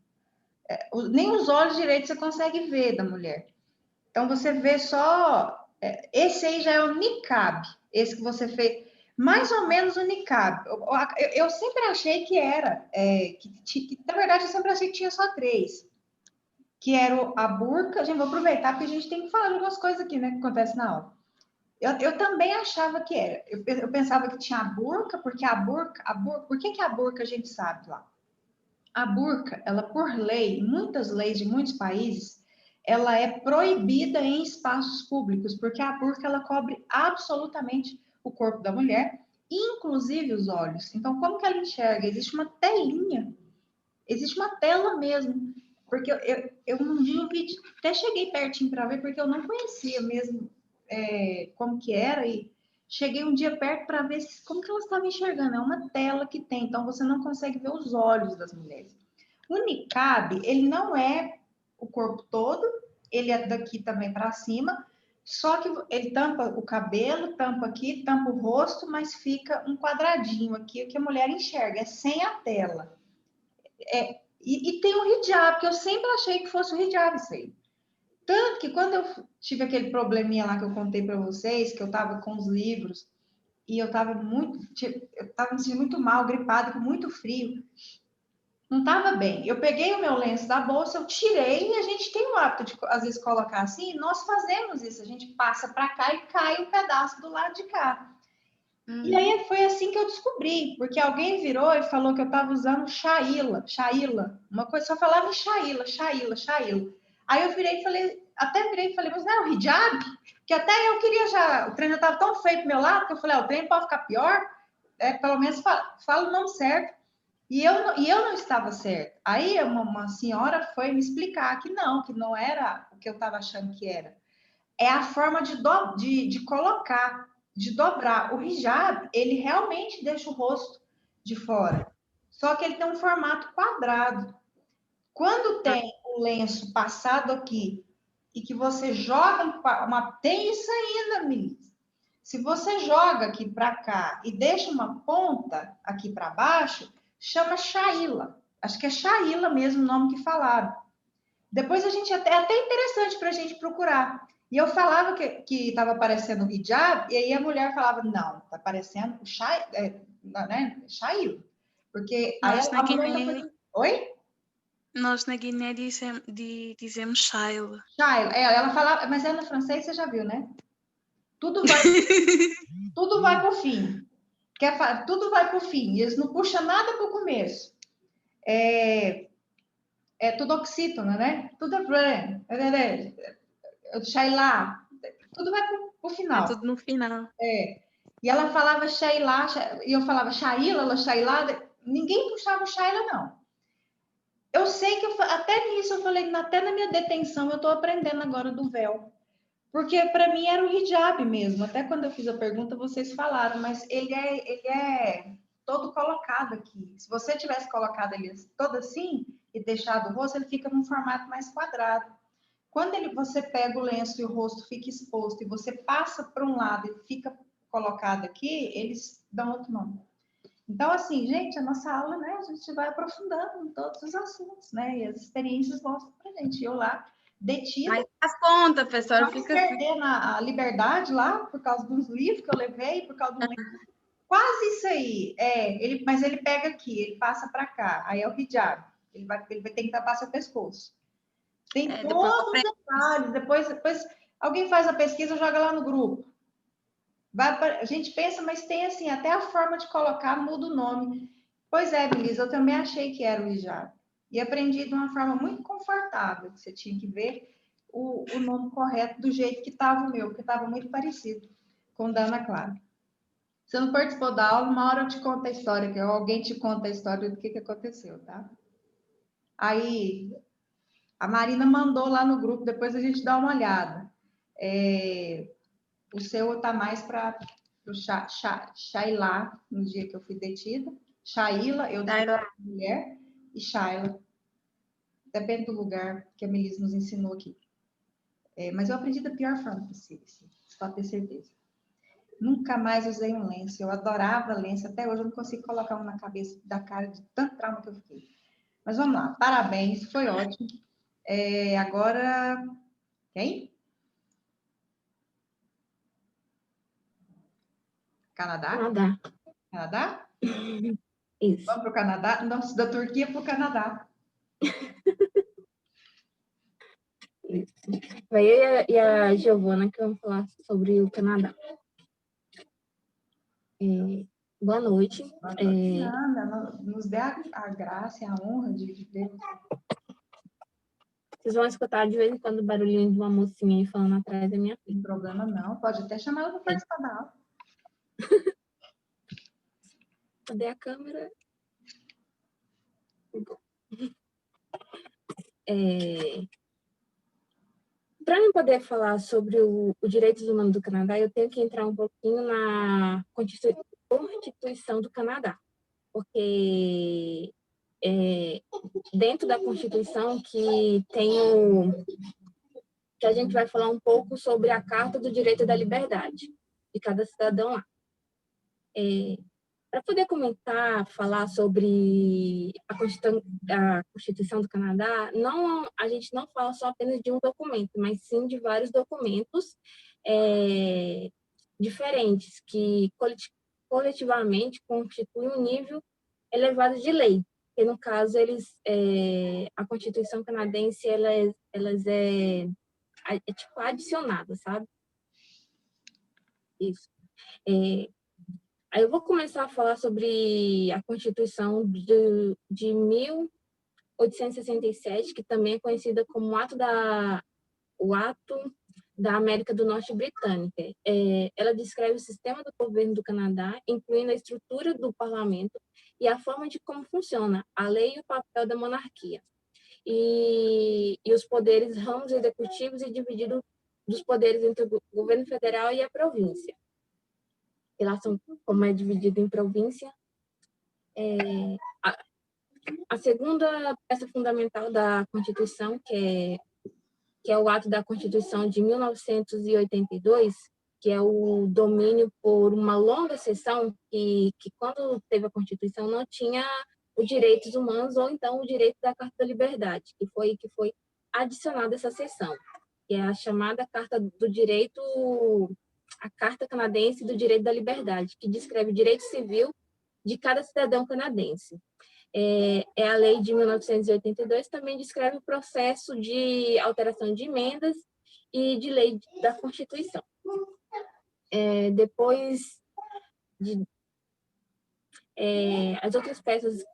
Nem os olhos direitos você consegue ver da mulher. Então você vê só, esse aí já é o niqab, esse que você fez, mais ou menos o niqab. Eu sempre achei que era, na verdade eu sempre achei que tinha só três, que era a burca. Gente, vou aproveitar porque a gente tem que falar de algumas coisas aqui, né, que acontece na aula. Eu também achava que era. Eu pensava que tinha a burca, porque por que a burca a gente sabe lá? A burca, ela por lei, muitas leis de muitos países, ela é proibida em espaços públicos, porque a burca ela cobre absolutamente o corpo da mulher, inclusive os olhos. Então, como que ela enxerga? Existe uma telinha, existe uma tela mesmo. Porque eu um dia eu vi, até cheguei pertinho para ver, porque eu não conhecia mesmo como que era, e cheguei um dia perto para ver como que elas estavam enxergando. É uma tela que tem, então você não consegue ver os olhos das mulheres. O niqab, ele não é o corpo todo, ele é daqui também para cima, só que ele tampa o cabelo, tampa aqui, tampa o rosto, mas fica um quadradinho aqui, o que a mulher enxerga, é sem a tela. E tem o hijab, que eu sempre achei que fosse o hijab isso aí. Tanto que quando eu tive aquele probleminha lá que eu contei para vocês, que eu estava com os livros e eu estava me sentindo muito mal, gripada, com muito frio, não estava bem. Eu peguei o meu lenço da bolsa, eu tirei, e a gente tem o hábito de, às vezes, colocar assim, e nós fazemos isso, a gente passa para cá e cai um pedaço do lado de cá. E aí foi assim que eu descobri, porque alguém virou e falou que eu estava usando Shaila, uma coisa, só falava em Shaila. Aí eu virei e falei, mas não é o hijab? Que até eu queria já, o treino estava tão feio pro meu lado, que eu falei, o treino pode ficar pior, pelo menos fala o nome certo. E eu não estava certo. Aí uma senhora foi me explicar que não era o que eu estava achando que era. É a forma de colocar, de dobrar. O hijab, ele realmente deixa o rosto de fora. Só que ele tem um formato quadrado. Quando tem o lenço passado aqui e que você joga tem isso ainda, Milis. Se você joga aqui para cá e deixa uma ponta aqui para baixo, chama Shaila. Acho que é Shaila mesmo o nome que falaram. Depois a gente é até interessante para a gente procurar. E eu falava que estava aparecendo o hijab, e aí a mulher falava, não, está aparecendo o Shaila. Porque aí Nós na a mulher já Guiné, foi... Oi? nós na Guiné dizemos Shaila. Shaila. Ela falava, mas é no francês, você já viu, né? Tudo vai para o fim. Tudo vai para o fim. Eles não puxam nada para o começo. É tudo oxítona, né? Tudo Shaila. Tudo vai para o É final. tudo no final. E ela falava Shaila, e eu falava Shaila, ninguém puxava o Shaila, não. Eu sei que até nisso eu falei, até na minha detenção eu estou aprendendo agora do véu. Porque para mim era o hijab mesmo. Até quando eu fiz a pergunta, vocês falaram, mas ele é todo colocado aqui. Se você tivesse colocado ele todo assim e deixado o rosto, ele fica num formato mais quadrado. Quando você pega o lenço e o rosto fica exposto e você passa para um lado e fica colocado aqui, eles dão outro nome. Então, assim, gente, a nossa aula, né, a gente vai aprofundando em todos os assuntos, né, e as experiências mostram pra gente. Eu lá, detida, Mas as contas, professora, quase fica assim. perdendo a liberdade lá, por causa dos livros que eu levei, por causa do... Quase isso aí. Mas ele pega aqui, ele passa para cá, aí é o hijab. Ele vai ter que tapar seu pescoço. Tem todos os detalhes. Depois alguém faz a pesquisa, joga lá no grupo. A gente pensa, mas tem assim, até a forma de colocar muda o nome. Pois é, Belisa, eu também achei que era o hijab. E aprendi de uma forma muito confortável, que você tinha que ver o nome correto do jeito que estava o meu, porque estava muito parecido com o da Ana Clara. Você não participou da aula, uma hora eu te conto a história, que alguém te conta a história do que aconteceu, tá? Aí, a Marina mandou lá no grupo, depois a gente dá uma olhada. O seu está mais para o Shaila, no dia que eu fui detida. Shaila, eu descobri mulher. e Shaila. Depende do lugar que a Melissa nos ensinou aqui. Mas eu aprendi da pior forma possível, assim, só ter certeza. Nunca mais usei um lenço. Eu adorava lenço. Até hoje eu não consigo colocar um na cabeça da cara de tanto trauma que eu fiquei. Mas vamos lá. Parabéns, foi ótimo. Agora, quem? Canadá? Canadá. Canadá? Isso. Vamos para o Canadá? Nossa, da Turquia para o Canadá. Isso. Vai eu e a Giovana que vamos falar sobre o Canadá. Boa noite. Nada, nos dê a graça e a honra de ver. Vocês vão escutar de vez em quando o barulhinho de uma mocinha aí falando atrás da minha Não filha. tem problema não, pode até chamar ela para participar da aula. Cadê a câmera? Para eu poder falar sobre os direitos humanos do Canadá, eu tenho que entrar um pouquinho na Constituição do Canadá, porque dentro da Constituição que a gente vai falar um pouco sobre a Carta do Direito da Liberdade de cada cidadão lá. Para poder falar sobre a Constituição do Canadá, a gente não fala só apenas de um documento, mas sim de vários documentos diferentes, que coletivamente constituem um nível elevado de lei. E, no caso, a Constituição canadense elas é tipo adicionada, sabe? Isso. Aí eu vou começar a falar sobre a Constituição de 1867, que também é conhecida como o Ato da América do Norte Britânica. Ela descreve o sistema do governo do Canadá, incluindo a estrutura do parlamento e a forma de como funciona a lei e o papel da monarquia. E os poderes, ramos executivos e dividido dos poderes entre o governo federal e a província. Relação como é dividido em província. A segunda peça fundamental da Constituição, que é o ato da Constituição de 1982, que é o domínio por uma longa sessão que quando teve a Constituição não tinha os direitos humanos ou então o direito da Carta da Liberdade, que foi adicionada essa sessão, que é a chamada Carta do Direito, a Carta Canadense do Direito da Liberdade, que descreve o direito civil de cada cidadão canadense. A lei de 1982 também descreve o processo de alteração de emendas e de lei da Constituição. Depois as outras peças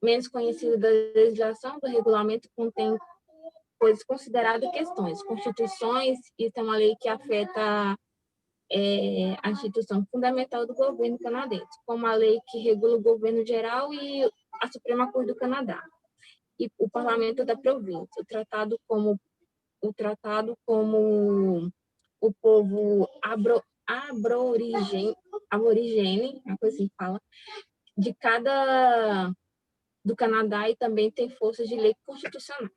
menos conhecidas da legislação do regulamento contêm coisas consideradas questões, constituições, isso é uma lei que afeta a instituição fundamental do governo canadense, como a lei que regula o governo geral e a Suprema Corte do Canadá, e o Parlamento da província, o tratado como o povo aborigene, uma coisa assim que fala, do Canadá, e também tem forças de lei constitucionais.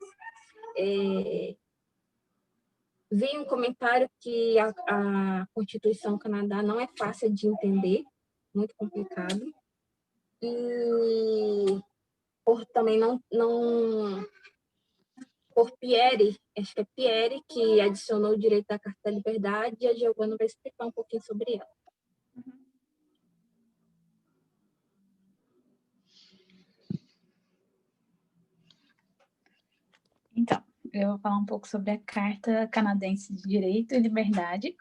Vi um comentário que a Constituição do Canadá não é fácil de entender, muito complicado, e também por Pierre, acho que é Pierre, que adicionou o direito da Carta da Liberdade, e a Giovana vai explicar um pouquinho sobre ela. Então, eu vou falar um pouco sobre a Carta Canadense de Direito e Liberdade,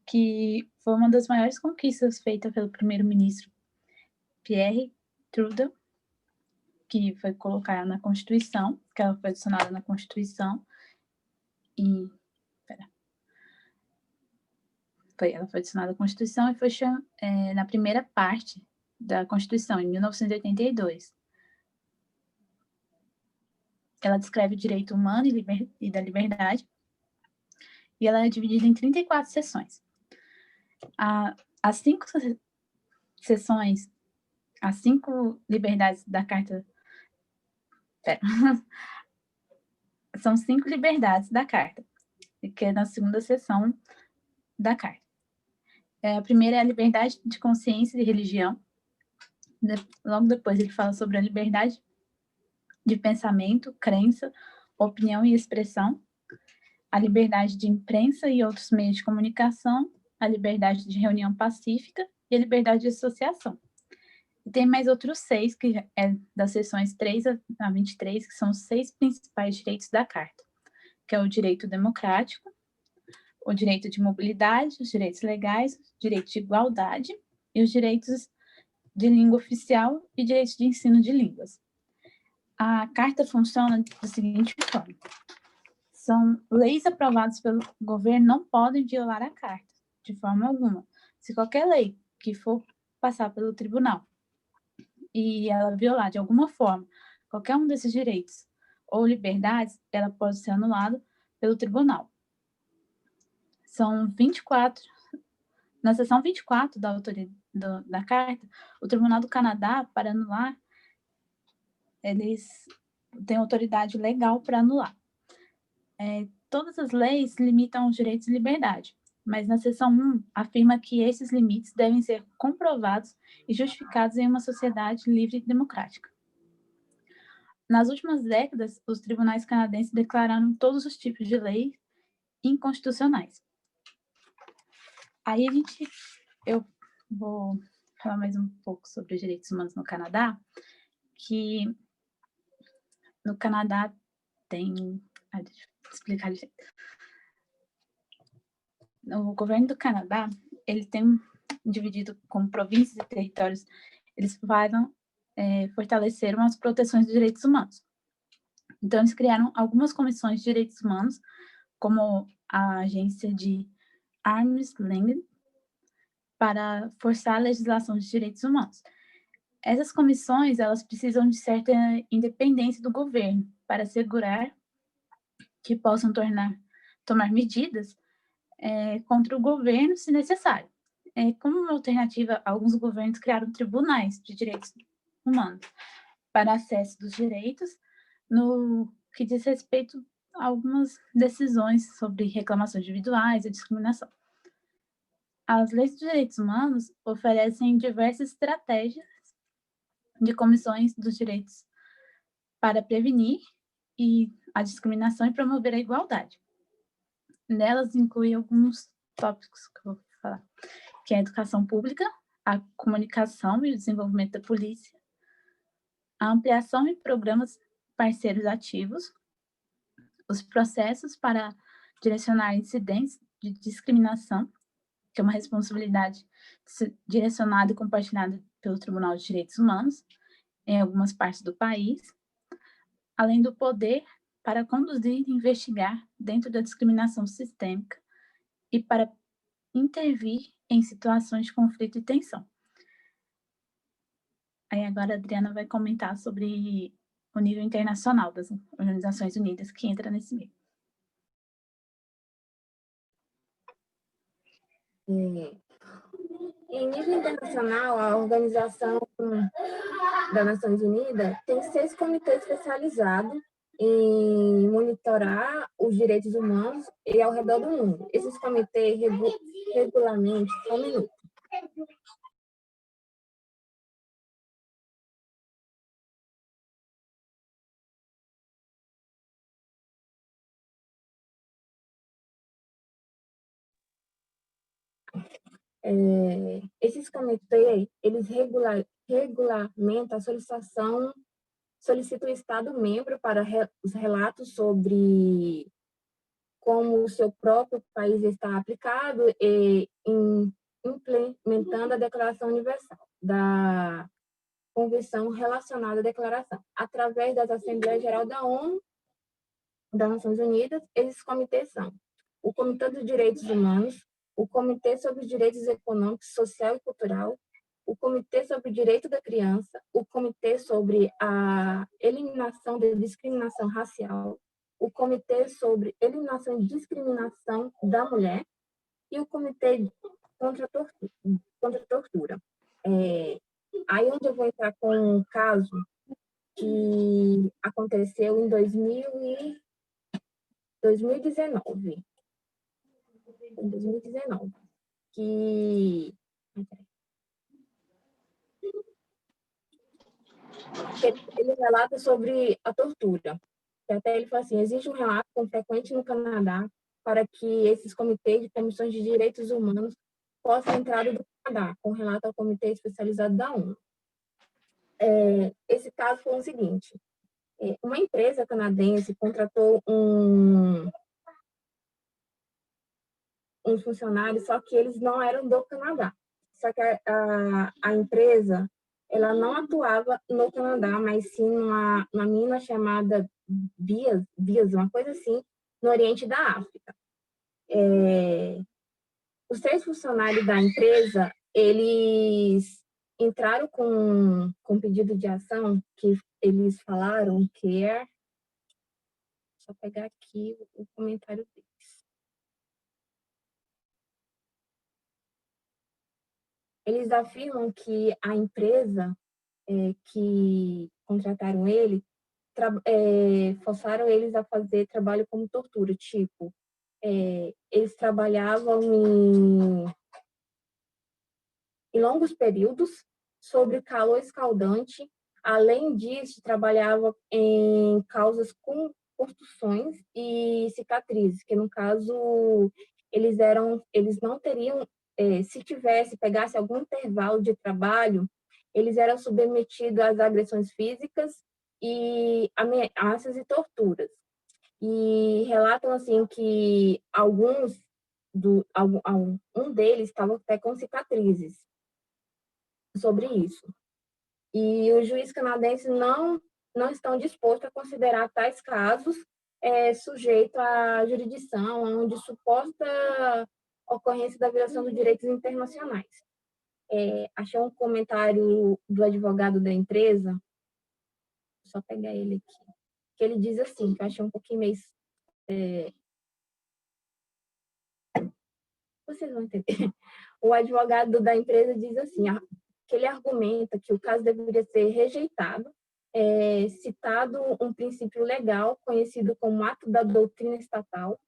que foi uma das maiores conquistas feitas pelo primeiro-ministro Pierre Trudeau, que foi colocada na Constituição, que ela foi adicionada na Constituição, ela foi adicionada à Constituição e foi na primeira parte da Constituição, em 1982. Ela descreve o direito humano e da liberdade, e ela é dividida em 34 seções. As 5 seções, as 5 liberdades da Carta Pera. São 5 liberdades da Carta, que é na segunda seção da Carta. A primeira é a liberdade de consciência e de religião. Logo depois ele fala sobre a liberdade de pensamento, crença, opinião e expressão, a liberdade de imprensa e outros meios de comunicação, a liberdade de reunião pacífica e a liberdade de associação. E tem mais outros 6, que é das seções 3 a 23, que são os 6 principais direitos da Carta, que é o direito democrático, o direito de mobilidade, os direitos legais, o direito de igualdade e os direitos de língua oficial e direitos de ensino de línguas. A Carta funciona da seguinte forma. São leis aprovadas pelo governo não podem violar a Carta, de forma alguma. Se qualquer lei que for passar pelo tribunal e ela violar de alguma forma qualquer um desses direitos ou liberdades, ela pode ser anulada pelo tribunal. São 24, na seção 24 da Carta, o Tribunal do Canadá, para anular, eles têm autoridade legal para anular. Todas as leis limitam os direitos e liberdade, mas na seção 1 afirma que esses limites devem ser comprovados e justificados em uma sociedade livre e democrática. Nas últimas décadas, os tribunais canadenses declararam todos os tipos de leis inconstitucionais. Aí eu vou falar mais um pouco sobre os direitos humanos no Canadá, que no Canadá tem... deixa eu explicar de jeito. O governo do Canadá, ele tem dividido como províncias e territórios, eles vão fortalecer as proteções dos direitos humanos. Então, eles criaram algumas comissões de direitos humanos, como a agência de Arm's Length, para forçar a legislação de direitos humanos. Essas comissões, elas precisam de certa independência do governo para assegurar que possam tomar medidas contra o governo, se necessário. Como uma alternativa, alguns governos criaram tribunais de direitos humanos para acesso dos direitos, no que diz respeito a algumas decisões sobre reclamações individuais e discriminação. As leis de direitos humanos oferecem diversas estratégias de comissões dos direitos para prevenir a discriminação e promover a igualdade. Nelas inclui alguns tópicos que eu vou falar, que é a educação pública, a comunicação e o desenvolvimento da polícia, a ampliação de programas parceiros ativos, os processos para direcionar incidentes de discriminação, que é uma responsabilidade direcionada e compartilhada pelo Tribunal de Direitos Humanos em algumas partes do país, além do poder para conduzir e investigar dentro da discriminação sistêmica e para intervir em situações de conflito e tensão. Aí agora a Adriana vai comentar sobre o nível internacional das Organizações Unidas que entra nesse meio. Em nível internacional, a Organização das Nações Unidas tem 6 comitês especializados em monitorar os direitos humanos e ao redor do mundo. Esses comitês regularmente são minutos. Esses comitês, eles regulamentam a solicita o Estado-membro para os relatos sobre como o seu próprio país está aplicado e implementando a Declaração Universal da Convenção relacionada à declaração. Através das Assembleias Gerais da ONU, das Nações Unidas, esses comitês são o Comitê dos Direitos Humanos, o Comitê sobre os Direitos Econômicos, Social e Cultural, o Comitê sobre o Direito da Criança, o Comitê sobre a Eliminação da Discriminação Racial, o Comitê sobre Eliminação e Discriminação da Mulher e o Comitê contra a Tortura. Aí onde eu vou entrar com um caso que aconteceu em 2019. Em 2019. Que ele relata sobre a tortura. E até ele fala assim, existe um relato frequente no Canadá para que esses comitês de comissões de direitos humanos possam entrar do Canadá, com relato ao comitê especializado da ONU. Esse caso foi o seguinte, uma empresa canadense contratou um funcionário, só que eles não eram do Canadá. Só que a empresa, ela não atuava no Canadá, mas sim numa mina chamada Bias, uma coisa assim, no Oriente da África. Os 3 funcionários da empresa, eles entraram com pedido de ação, que eles falaram que é... Só pegar aqui o comentário deles. Eles afirmam que a empresa que contrataram ele forçaram eles a fazer trabalho como tortura, tipo, eles trabalhavam em longos períodos, sobre calor escaldante. Além disso, trabalhava em causas com contusões e cicatrizes, que no caso eles não teriam, se pegasse algum intervalo de trabalho, eles eram submetidos às agressões físicas e ameaças e torturas. E relatam assim que um deles estava até com cicatrizes sobre isso. E os juízes canadenses não estão dispostos a considerar tais casos sujeitos à jurisdição, onde suposta ocorrência da violação dos direitos internacionais. Achei um comentário do advogado da empresa, vou só pegar ele aqui, que ele diz assim, que eu achei um pouquinho meio... Vocês vão entender. O advogado da empresa diz assim, que ele argumenta que o caso deveria ser rejeitado, citado um princípio legal conhecido como ato da doutrina estatal,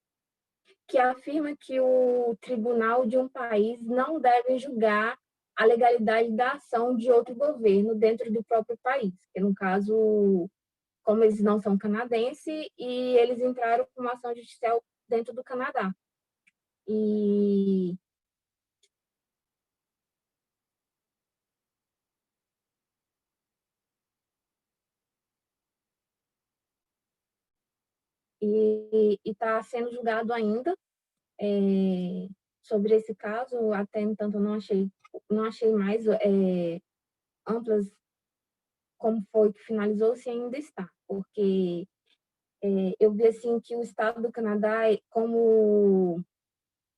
que afirma que o tribunal de um país não deve julgar a legalidade da ação de outro governo dentro do próprio país, que no caso, como eles não são canadenses, e eles entraram com uma ação judicial dentro do Canadá. E está sendo julgado ainda sobre esse caso. Até entanto, não achei mais amplas como foi que finalizou, se ainda está, porque eu vi assim que o estado do Canadá, como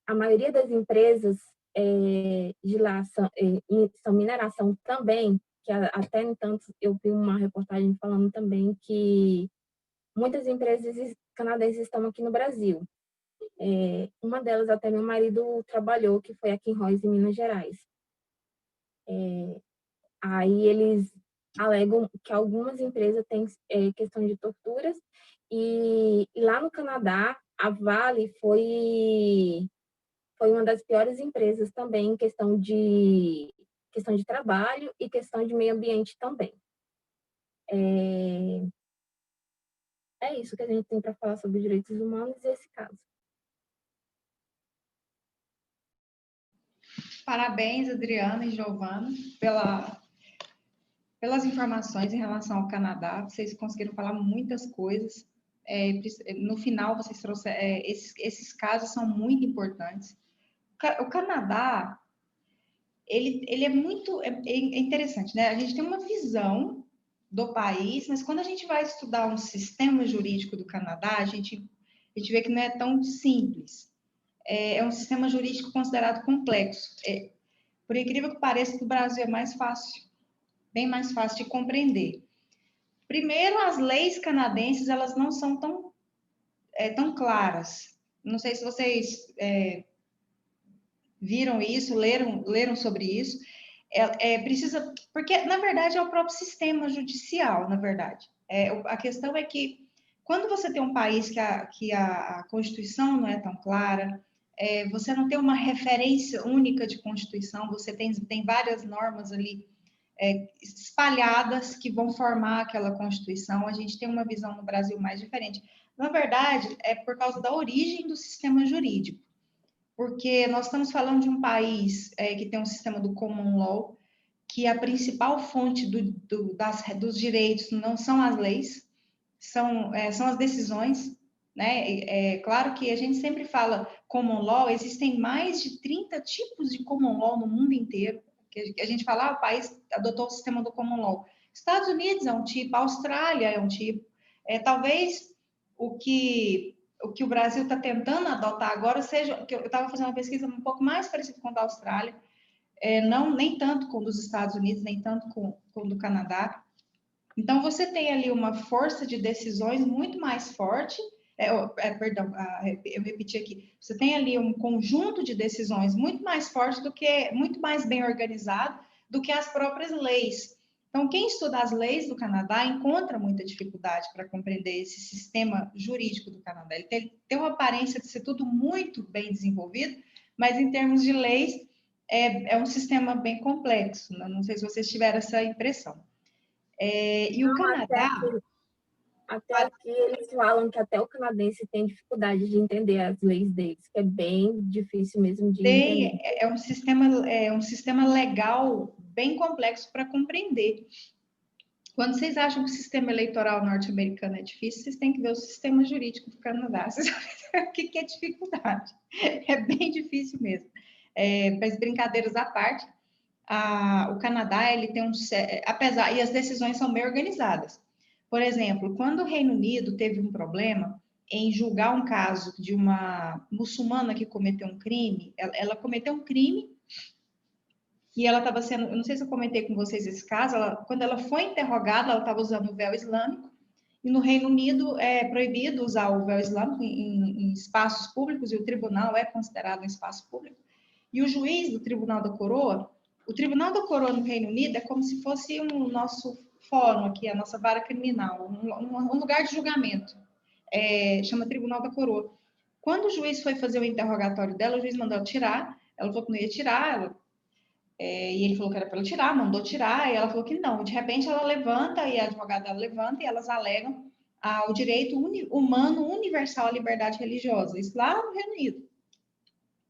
a maioria das empresas de lá são mineração também, que até entanto eu vi uma reportagem falando também que muitas empresas canadenses estão aqui no Brasil. Uma delas até meu marido trabalhou, que foi aqui em Royce, em Minas Gerais. Aí eles alegam que algumas empresas têm questão de torturas, e lá no Canadá, a Vale foi uma das piores empresas também em questão de trabalho e questão de meio ambiente também. É isso que a gente tem para falar sobre direitos humanos e esse caso. Parabéns, Adriana e Giovana, pelas informações em relação ao Canadá. Vocês conseguiram falar muitas coisas. No final, vocês trouxeram... esses casos são muito importantes. O Canadá, ele é muito... É interessante, né? A gente tem uma visão do país, mas quando a gente vai estudar um sistema jurídico do Canadá, a gente vê que não é tão simples. É um sistema jurídico considerado complexo. Por incrível que pareça, o Brasil é mais fácil, bem mais fácil de compreender. Primeiro, as leis canadenses, elas não são tão claras. Não sei se vocês viram isso, leram sobre isso. precisa, porque na verdade é o próprio sistema judicial, na verdade. A questão é que quando você tem um país que a Constituição não é tão clara, você não tem uma referência única de Constituição, você tem várias normas ali espalhadas que vão formar aquela Constituição. A gente tem uma visão no Brasil mais diferente. Na verdade, é por causa da origem do sistema jurídico, porque nós estamos falando de um país que tem um sistema do common law, que a principal fonte dos direitos não são as leis, são as decisões, né? Claro que a gente sempre fala common law, existem mais de 30 tipos de common law no mundo inteiro, que a gente fala, o país adotou o sistema do common law. Estados Unidos é um tipo, a Austrália é um tipo, talvez o que o Brasil está tentando adotar agora seja, que eu estava fazendo uma pesquisa um pouco mais parecida com a da Austrália, nem tanto com dos Estados Unidos, nem tanto com do Canadá. Então, você tem ali uma força de decisões muito mais forte, perdão, eu repeti aqui, você tem ali um conjunto de decisões muito mais forte muito mais bem organizado do que as próprias leis. Então, quem estuda as leis do Canadá encontra muita dificuldade para compreender esse sistema jurídico do Canadá. Ele tem uma aparência de ser tudo muito bem desenvolvido, mas em termos de leis, é um sistema bem complexo. Não sei se vocês tiveram essa impressão. E o Canadá... Até aqui eles falam que até o canadense tem dificuldade de entender as leis deles, que é bem difícil mesmo de entender. É um sistema legal bem complexo para compreender. Quando vocês acham que o sistema eleitoral norte-americano é difícil, vocês têm que ver o sistema jurídico do Canadá. Vocês vão ver o que é dificuldade. É bem difícil mesmo. Mas brincadeiras à parte, o Canadá, ele tem e as decisões são bem organizadas. Por exemplo, quando o Reino Unido teve um problema em julgar um caso de uma muçulmana que cometeu um crime, ela cometeu um crime e ela estava sendo, eu não sei se eu comentei com vocês esse caso, quando ela foi interrogada, ela estava usando o véu islâmico, e no Reino Unido é proibido usar o véu islâmico em espaços públicos, e o tribunal é considerado um espaço público. E o juiz do Tribunal da Coroa, o Tribunal da Coroa no Reino Unido é como se fosse um nosso fórum aqui, a nossa vara criminal, um lugar de julgamento, chama Tribunal da Coroa. Quando o juiz foi fazer o interrogatório dela, o juiz mandou ela tirar, ela falou que não ia tirar, e ele falou que era para ela tirar, mandou tirar, e ela falou que não. De repente ela levanta, e a advogada dela levanta, e elas alegam o direito humano universal à liberdade religiosa, isso lá no Reino Unido.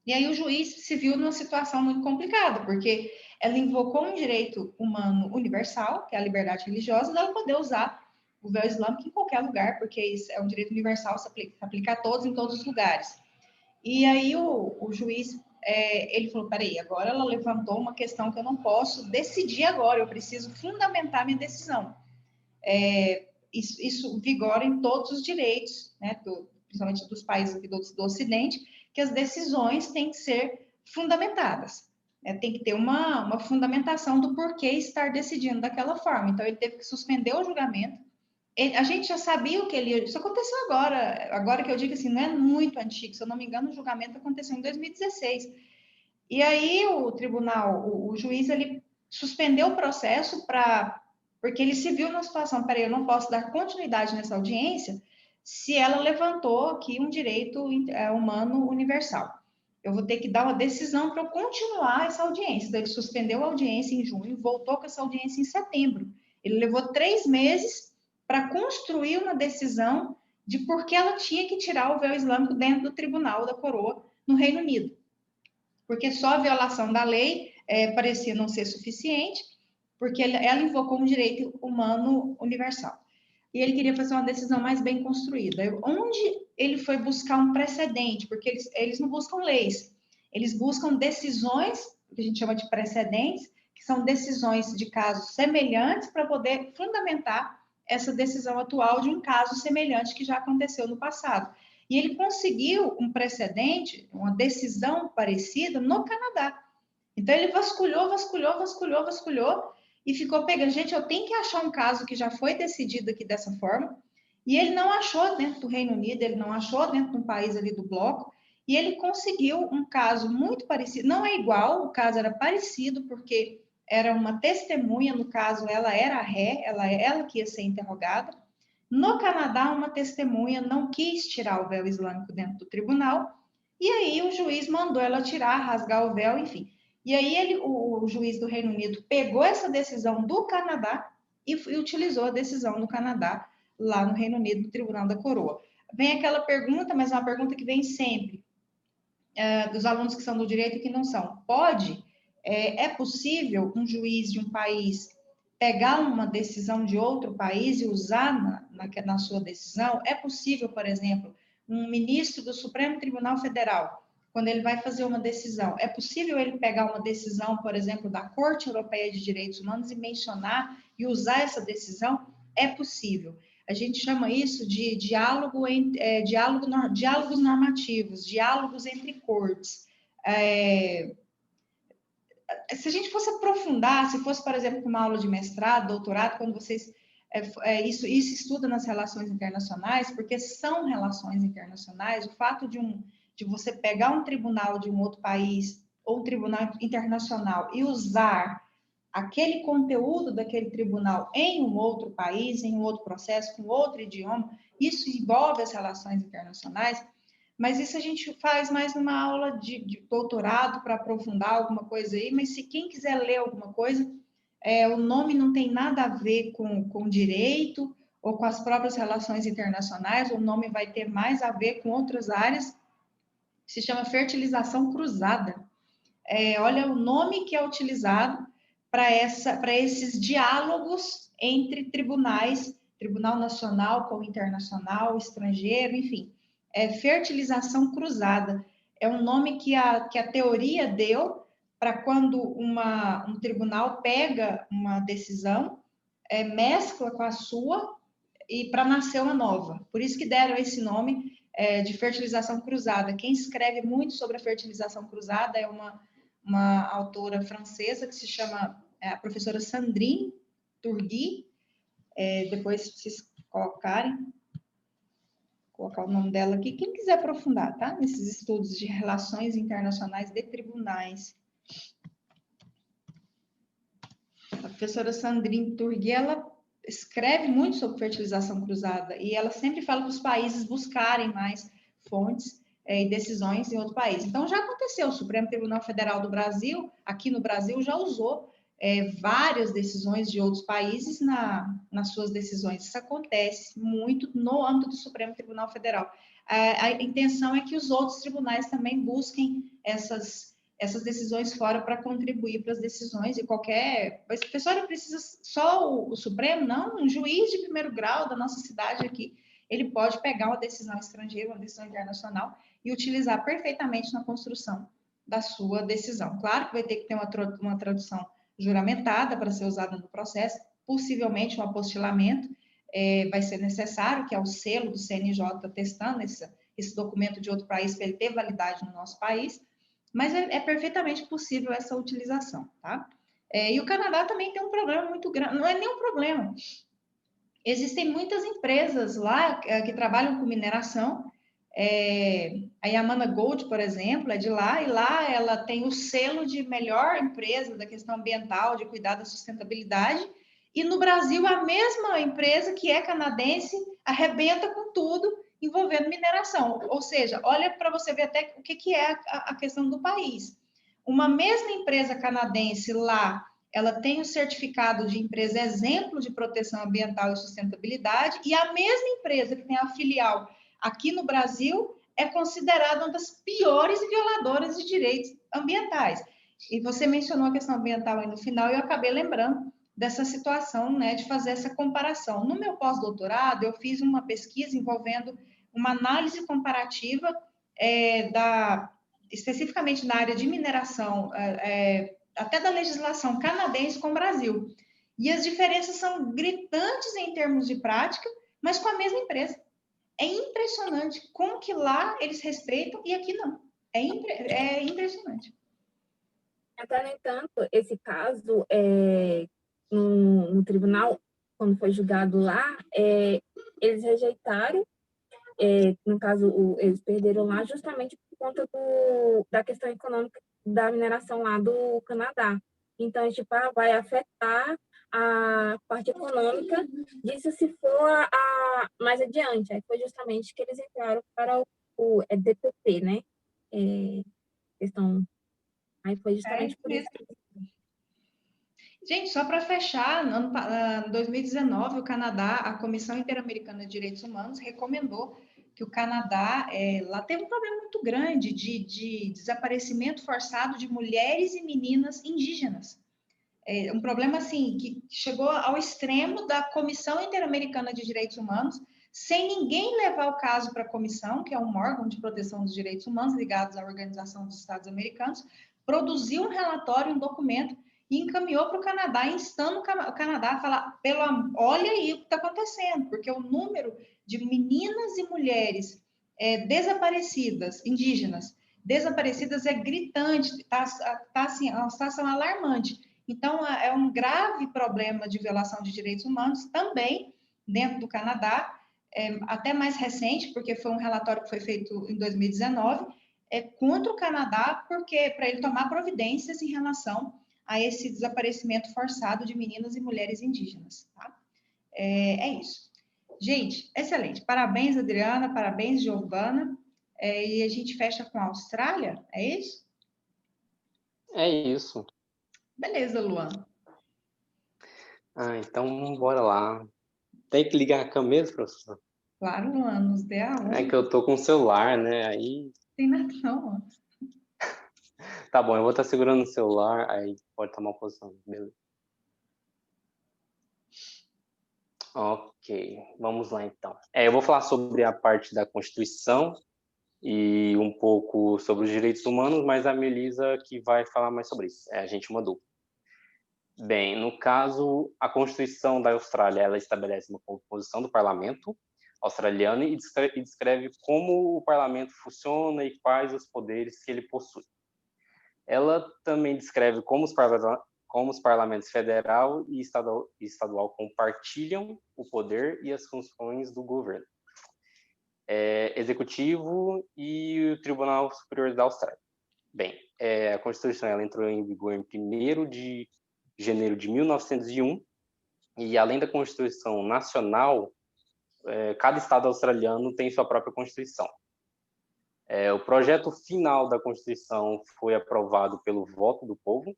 E aí o juiz se viu numa situação muito complicada, porque ela invocou um direito humano universal, que é a liberdade religiosa, dela poder usar o véu islâmico em qualquer lugar, porque isso é um direito universal, se aplica a todos, em todos os lugares. E aí o juiz, ele falou, peraí, agora ela levantou uma questão que eu não posso decidir agora, eu preciso fundamentar minha decisão. Isso vigora em todos os direitos, né, principalmente dos países aqui do Ocidente, que as decisões têm que ser fundamentadas. Tem que ter uma fundamentação do porquê estar decidindo daquela forma. Então, ele teve que suspender o julgamento. A gente já sabia o que ele... Isso aconteceu agora que eu digo assim, não é muito antigo, se eu não me engano, o julgamento aconteceu em 2016. E aí, o tribunal, o juiz, ele suspendeu o processo porque ele se viu numa situação, peraí, eu não posso dar continuidade nessa audiência se ela levantou aqui um direito humano universal. Eu vou ter que dar uma decisão para eu continuar essa audiência. Então, ele suspendeu a audiência em junho, voltou com essa audiência em setembro. Ele levou 3 meses para construir uma decisão de por que ela tinha que tirar o véu islâmico dentro do Tribunal da Coroa no Reino Unido. Porque só a violação da lei parecia não ser suficiente, porque ela invocou um direito humano universal. E ele queria fazer uma decisão mais bem construída. Onde ele foi buscar um precedente? Porque eles não buscam leis, eles buscam decisões, que a gente chama de precedentes, que são decisões de casos semelhantes para poder fundamentar essa decisão atual de um caso semelhante que já aconteceu no passado. E ele conseguiu um precedente, uma decisão parecida no Canadá. Então, ele vasculhou, e ficou pegando. Gente, eu tenho que achar um caso que já foi decidido aqui dessa forma, e ele não achou dentro do Reino Unido, ele não achou dentro de um país ali do bloco, e ele conseguiu um caso muito parecido, não é igual, o caso era parecido, porque era uma testemunha, no caso, ela era a ré, ela que ia ser interrogada. No Canadá, uma testemunha não quis tirar o véu islâmico dentro do tribunal, e aí o juiz mandou ela tirar, rasgar o véu, enfim. E aí o juiz do Reino Unido pegou essa decisão do Canadá e utilizou a decisão do Canadá lá no Reino Unido, no Tribunal da Coroa. Vem aquela pergunta, mas é uma pergunta que vem sempre, dos alunos que são do direito e que não são. É possível um juiz de um país pegar uma decisão de outro país e usar na sua decisão? É possível, por exemplo, um ministro do Supremo Tribunal Federal, quando ele vai fazer uma decisão, é possível ele pegar uma decisão, por exemplo, da Corte Europeia de Direitos Humanos e mencionar e usar essa decisão? É possível. A gente chama isso de diálogos normativos, diálogos entre cortes. Se a gente fosse aprofundar, se fosse, por exemplo, uma aula de mestrado, doutorado, quando vocês isso estuda nas relações internacionais, porque são relações internacionais, o fato de você pegar um tribunal de um outro país ou um tribunal internacional e usar aquele conteúdo daquele tribunal em um outro país, em um outro processo, com outro idioma, isso envolve as relações internacionais, mas isso a gente faz mais numa aula de doutorado para aprofundar alguma coisa aí, mas se quem quiser ler alguma coisa, o nome não tem nada a ver com direito ou com as próprias relações internacionais, o nome vai ter mais a ver com outras áreas, se chama fertilização cruzada. Olha o nome que é utilizado para esses diálogos entre tribunais, tribunal nacional com internacional, estrangeiro, enfim. Fertilização cruzada. É um nome que a teoria deu para quando um tribunal pega uma decisão, mescla com a sua e para nascer uma nova. Por isso que deram esse nome de fertilização cruzada. Quem escreve muito sobre a fertilização cruzada é uma autora francesa que se chama a professora Sandrine Turgui. Depois, se vocês colocar o nome dela aqui, quem quiser aprofundar, tá? Nesses estudos de relações internacionais de tribunais. A professora Sandrine Turgui, ela escreve muito sobre fertilização cruzada e ela sempre fala para os países buscarem mais fontes e decisões em outro país. Então, já aconteceu, o Supremo Tribunal Federal do Brasil, aqui no Brasil, já usou várias decisões de outros países nas suas decisões. Isso acontece muito no âmbito do Supremo Tribunal Federal. A intenção é que os outros tribunais também busquem essas decisões fora para contribuir para as decisões e qualquer... Mas, professora, precisa só o Supremo? Não, um juiz de primeiro grau da nossa cidade aqui, ele pode pegar uma decisão estrangeira, uma decisão internacional e utilizar perfeitamente na construção da sua decisão. Claro que vai ter que ter uma tradução juramentada para ser usada no processo, possivelmente um apostilamento vai ser necessário, que é o selo do CNJ testando esse documento de outro país para ele ter validade no nosso país, mas é perfeitamente possível essa utilização, tá? E o Canadá também tem um problema muito grande, não é nenhum problema. Existem muitas empresas lá que trabalham com mineração, a Yamana Gold, por exemplo, é de lá, e lá ela tem o selo de melhor empresa da questão ambiental, de cuidar da sustentabilidade, e no Brasil a mesma empresa que é canadense arrebenta com tudo envolvendo mineração, ou seja, olha para você ver até o que é a questão do país. Uma mesma empresa canadense lá, ela tem o certificado de empresa exemplo de proteção ambiental e sustentabilidade, e a mesma empresa que tem a filial aqui no Brasil é considerada uma das piores violadoras de direitos ambientais. E você mencionou a questão ambiental aí no final, e eu acabei lembrando dessa situação, né, de fazer essa comparação. No meu pós-doutorado, eu fiz uma pesquisa envolvendo uma análise comparativa especificamente na área de mineração, até da legislação canadense com o Brasil. E as diferenças são gritantes em termos de prática, mas com a mesma empresa. É impressionante como que lá eles respeitam e aqui não. É impressionante. Até, no entanto, esse caso, no tribunal, quando foi julgado lá, eles rejeitaram, no caso, eles perderam lá justamente por conta da questão econômica da mineração lá do Canadá. Então, tipo, vai afetar a parte econômica disso se for mais adiante. Aí foi justamente que eles entraram para o DPP, né? Questão. Aí foi justamente por isso que... Gente, só para fechar, em 2019, o Canadá, a Comissão Interamericana de Direitos Humanos, recomendou que o Canadá, lá teve um problema muito grande de desaparecimento forçado de mulheres e meninas indígenas. Um problema, assim, que chegou ao extremo da Comissão Interamericana de Direitos Humanos, sem ninguém levar o caso para a comissão, que é um órgão de proteção dos direitos humanos ligados à Organização dos Estados Americanos, produziu um relatório, um documento, e encaminhou para o Canadá, instando o Canadá a falar, olha aí o que está acontecendo, porque o número de meninas e mulheres desaparecidas, indígenas, desaparecidas é gritante, está assim, é uma situação alarmante. Então, é um grave problema de violação de direitos humanos também dentro do Canadá, até mais recente, porque foi um relatório que foi feito em 2019, contra o Canadá, porque para ele tomar providências em relação a esse desaparecimento forçado de meninas e mulheres indígenas. Tá? É isso. Gente, excelente. Parabéns, Adriana, parabéns, Giovana. E a gente fecha com a Austrália, é isso? É isso. Beleza, Luan. Então, bora lá. Tem que ligar a câmera mesmo, professor? Claro, Luan, nos dê a honra. É que eu tô com o celular, né? Aí... Tem nada não. Tá bom, eu vou estar segurando o celular, aí pode tomar uma posição, beleza. Ok, vamos lá então. Eu vou falar sobre a parte da Constituição e um pouco sobre os direitos humanos, mas a Melisa que vai falar mais sobre isso. A gente uma dupla. Bem, no caso, a Constituição da Austrália, ela estabelece uma composição do parlamento australiano e descreve como o parlamento funciona e quais os poderes que ele possui. Ela também descreve como os parlamentos federal e estadual compartilham o poder e as funções do governo executivo e o Tribunal Superior da Austrália. Bem, a Constituição ela entrou em vigor em 1º de janeiro de 1901 e, além da Constituição Nacional, cada estado australiano tem sua própria Constituição. O projeto final da Constituição foi aprovado pelo voto do povo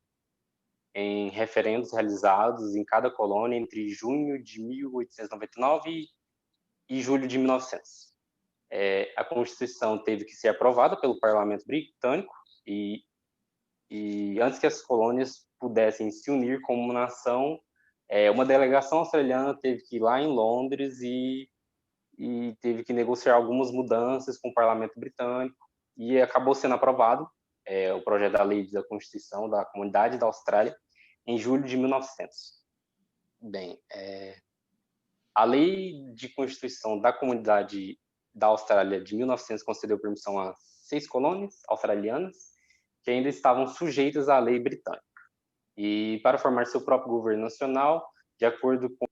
em referendos realizados em cada colônia entre junho de 1899 e julho de 1900. A Constituição teve que ser aprovada pelo Parlamento Britânico e antes que as colônias pudessem se unir como nação, uma delegação australiana teve que ir lá em Londres e teve que negociar algumas mudanças com o Parlamento Britânico e acabou sendo aprovado o projeto da lei da Constituição da Comunidade da Austrália em julho de 1900. Bem, a lei de Constituição da Comunidade da Austrália de 1900 concedeu permissão a 6 colônias australianas que ainda estavam sujeitas à lei britânica e para formar seu próprio governo nacional, de acordo com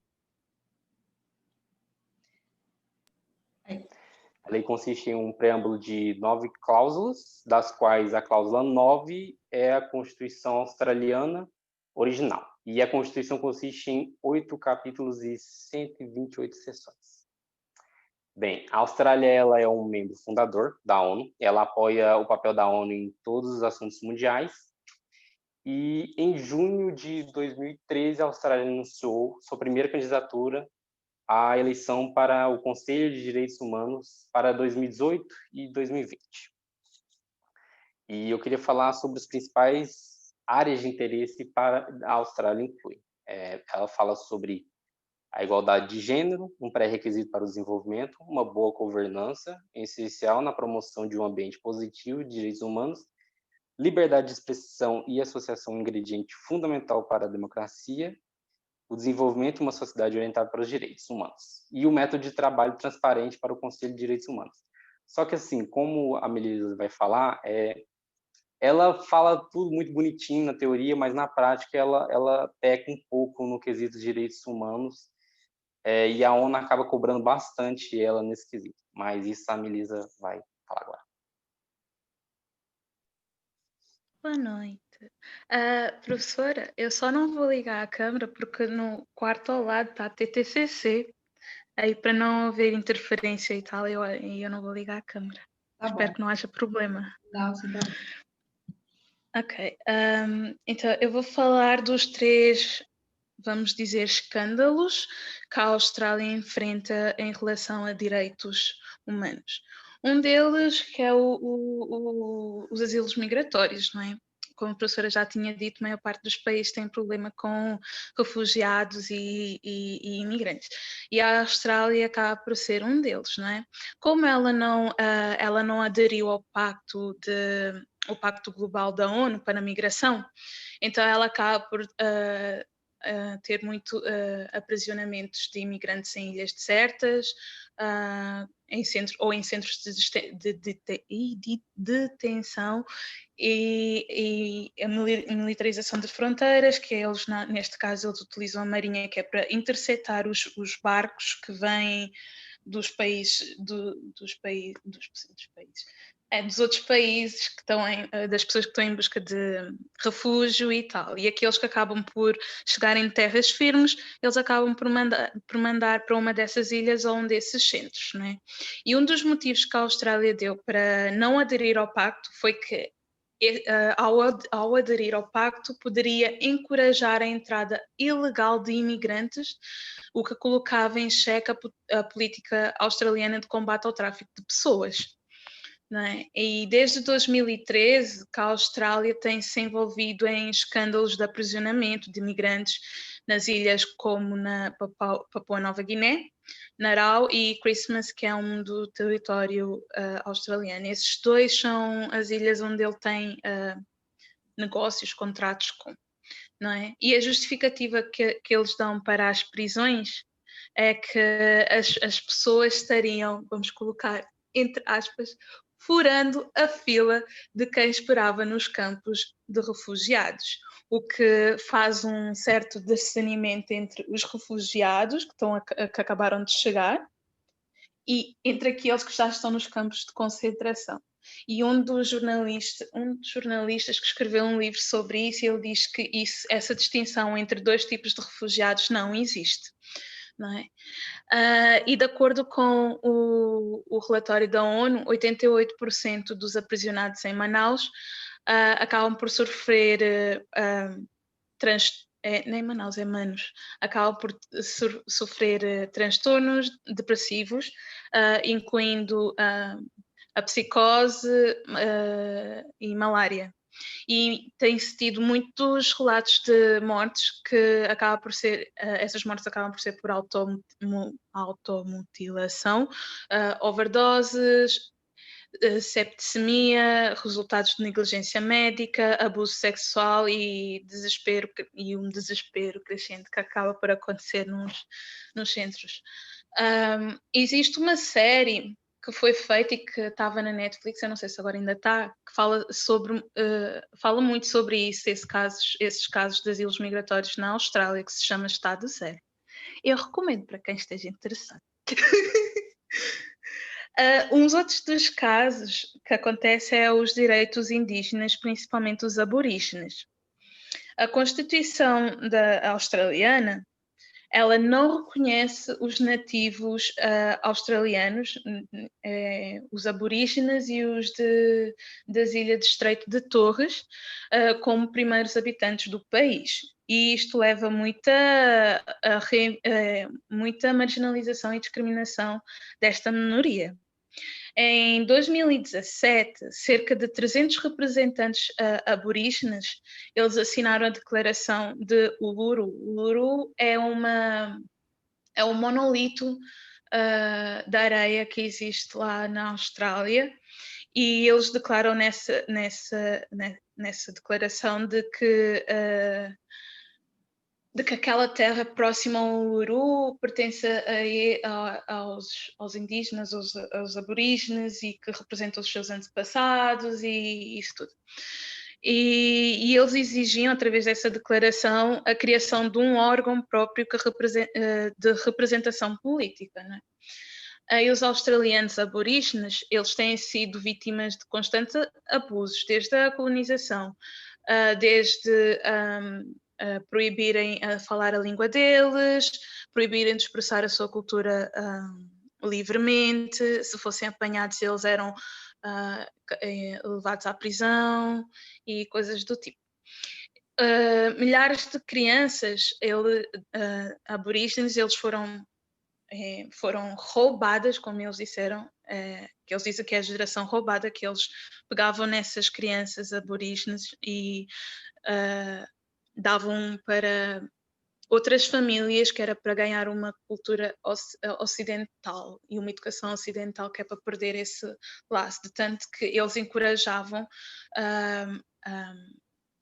a lei consiste em um preâmbulo de 9 cláusulas, das quais a cláusula 9 é a Constituição australiana original. E a Constituição consiste em 8 capítulos e 128 seções. Bem, a Austrália ela é um membro fundador da ONU, ela apoia o papel da ONU em todos os assuntos mundiais. E em junho de 2013, a Austrália anunciou sua primeira candidatura a eleição para o Conselho de Direitos Humanos para 2018 e 2020. E eu queria falar sobre as principais áreas de interesse para a Austrália inclui. Ela fala sobre a igualdade de gênero, um pré-requisito para o desenvolvimento, uma boa governança, essencial na promoção de um ambiente positivo de direitos humanos, liberdade de expressão e associação, um ingrediente fundamental para a democracia, o desenvolvimento de uma sociedade orientada para os direitos humanos e o método de trabalho transparente para o Conselho de Direitos Humanos. Só que, assim, como a Melisa vai falar, ela fala tudo muito bonitinho na teoria, mas na prática ela peca um pouco no quesito de direitos humanos e a ONU acaba cobrando bastante ela nesse quesito. Mas isso a Melisa vai falar agora. Boa noite. Professora, eu só não vou ligar a câmera porque no quarto ao lado está a TTCC. Aí para não haver interferência e tal, eu não vou ligar a câmera. Tá Espero bom. que não haja problema. Não, sim, tá bom. Ok. Então eu vou falar dos 3, vamos dizer, escândalos que a Austrália enfrenta em relação a direitos humanos. Um deles que é os asilos migratórios, não é? Como a professora já tinha dito, a maior parte dos países tem problema com refugiados e imigrantes. E a Austrália acaba por ser um deles, não é? Como ela não aderiu ao o Pacto Global da ONU para a Migração, então ela acaba por ter muito aprisionamentos de imigrantes em ilhas desertas, em centros de detenção e a militarização de fronteiras, que eles, neste caso, eles utilizam a marinha, que é para interceptar os barcos que vêm dos países, dos outros países que estão das pessoas que estão em busca de refúgio e tal. E aqueles que acabam por chegarem em terras firmes, eles acabam por mandar para uma dessas ilhas ou um desses centros, não é? E um dos motivos que a Austrália deu para não aderir ao pacto foi que ao aderir ao pacto, poderia encorajar a entrada ilegal de imigrantes, o que colocava em xeque a política australiana de combate ao tráfico de pessoas. Não é? E desde 2013 que a Austrália tem se envolvido em escândalos de aprisionamento de imigrantes nas ilhas como na Papua Nova Guiné, Nauru e Christmas, que é do território australiano. Esses 2 são as ilhas onde ele tem negócios, contratos com, não é? E a justificativa que eles dão para as prisões é que as pessoas estariam, vamos colocar entre aspas, furando a fila de quem esperava nos campos de refugiados, o que faz um certo discernimento entre os refugiados que acabaram de chegar e entre aqueles que já estão nos campos de concentração. E um dos jornalistas que escreveu um livro sobre isso, ele diz que essa distinção entre 2 tipos de refugiados não existe. Não é? E de acordo com o relatório da ONU, 88% dos aprisionados em Manaus acabam por sofrer nem Manaus, é Manos, acabam por sofrer transtornos depressivos, incluindo a psicose e malária. E tem-se tido muitos relatos de mortes que essas mortes acabam por ser por automutilação, overdoses, septicemia, resultados de negligência médica, abuso sexual e um desespero crescente que acaba por acontecer nos centros. Existe uma série que foi feita e que estava na Netflix, eu não sei se agora ainda está, que fala muito sobre isso, esses casos de asilos migratórios na Austrália, que se chama Estado Zero. Eu recomendo para quem esteja interessado. Uns outros dos casos que acontecem é os direitos indígenas, principalmente os aborígenes. A Constituição australiana, ela não reconhece os nativos australianos, os aborígenes e os das ilhas de Estreito de Torres, como primeiros habitantes do país. E isto leva muita marginalização e discriminação desta minoria. Em 2017, cerca de 300 representantes aborígenes, eles assinaram a declaração de Uluru. Uluru é um monolito da areia que existe lá na Austrália, e eles declaram nessa declaração de que aquela terra próxima ao Uluru pertence aos indígenas, aos aborígenes, e que representa os seus antepassados e isso tudo. E eles exigiam, através dessa declaração, a criação de um órgão próprio de representação política, não é? E os australianos aborígenes, eles têm sido vítimas de constantes abusos, desde a colonização, desde proibirem falar a língua deles, proibirem de expressar a sua cultura livremente. Se fossem apanhados, eles eram levados à prisão e coisas do tipo. Milhares de crianças aborígenes, eles foram roubadas, como eles disseram, que eles dizem que é a geração roubada, que eles pegavam nessas crianças aborígenes e davam para outras famílias, que era para ganhar uma cultura ocidental e uma educação ocidental, que é para perder esse laço, de tanto que eles encorajavam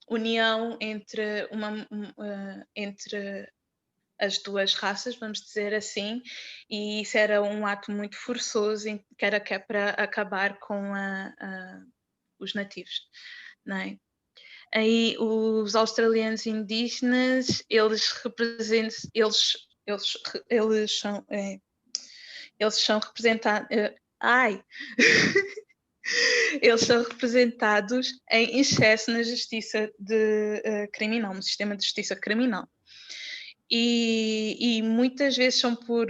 união entre as duas raças, vamos dizer assim, e isso era um ato muito forçoso, que era para acabar com os nativos, não é? Aí os australianos indígenas, eles são representados, eles são representados em excesso na justiça criminal, no sistema de justiça criminal. E muitas vezes são por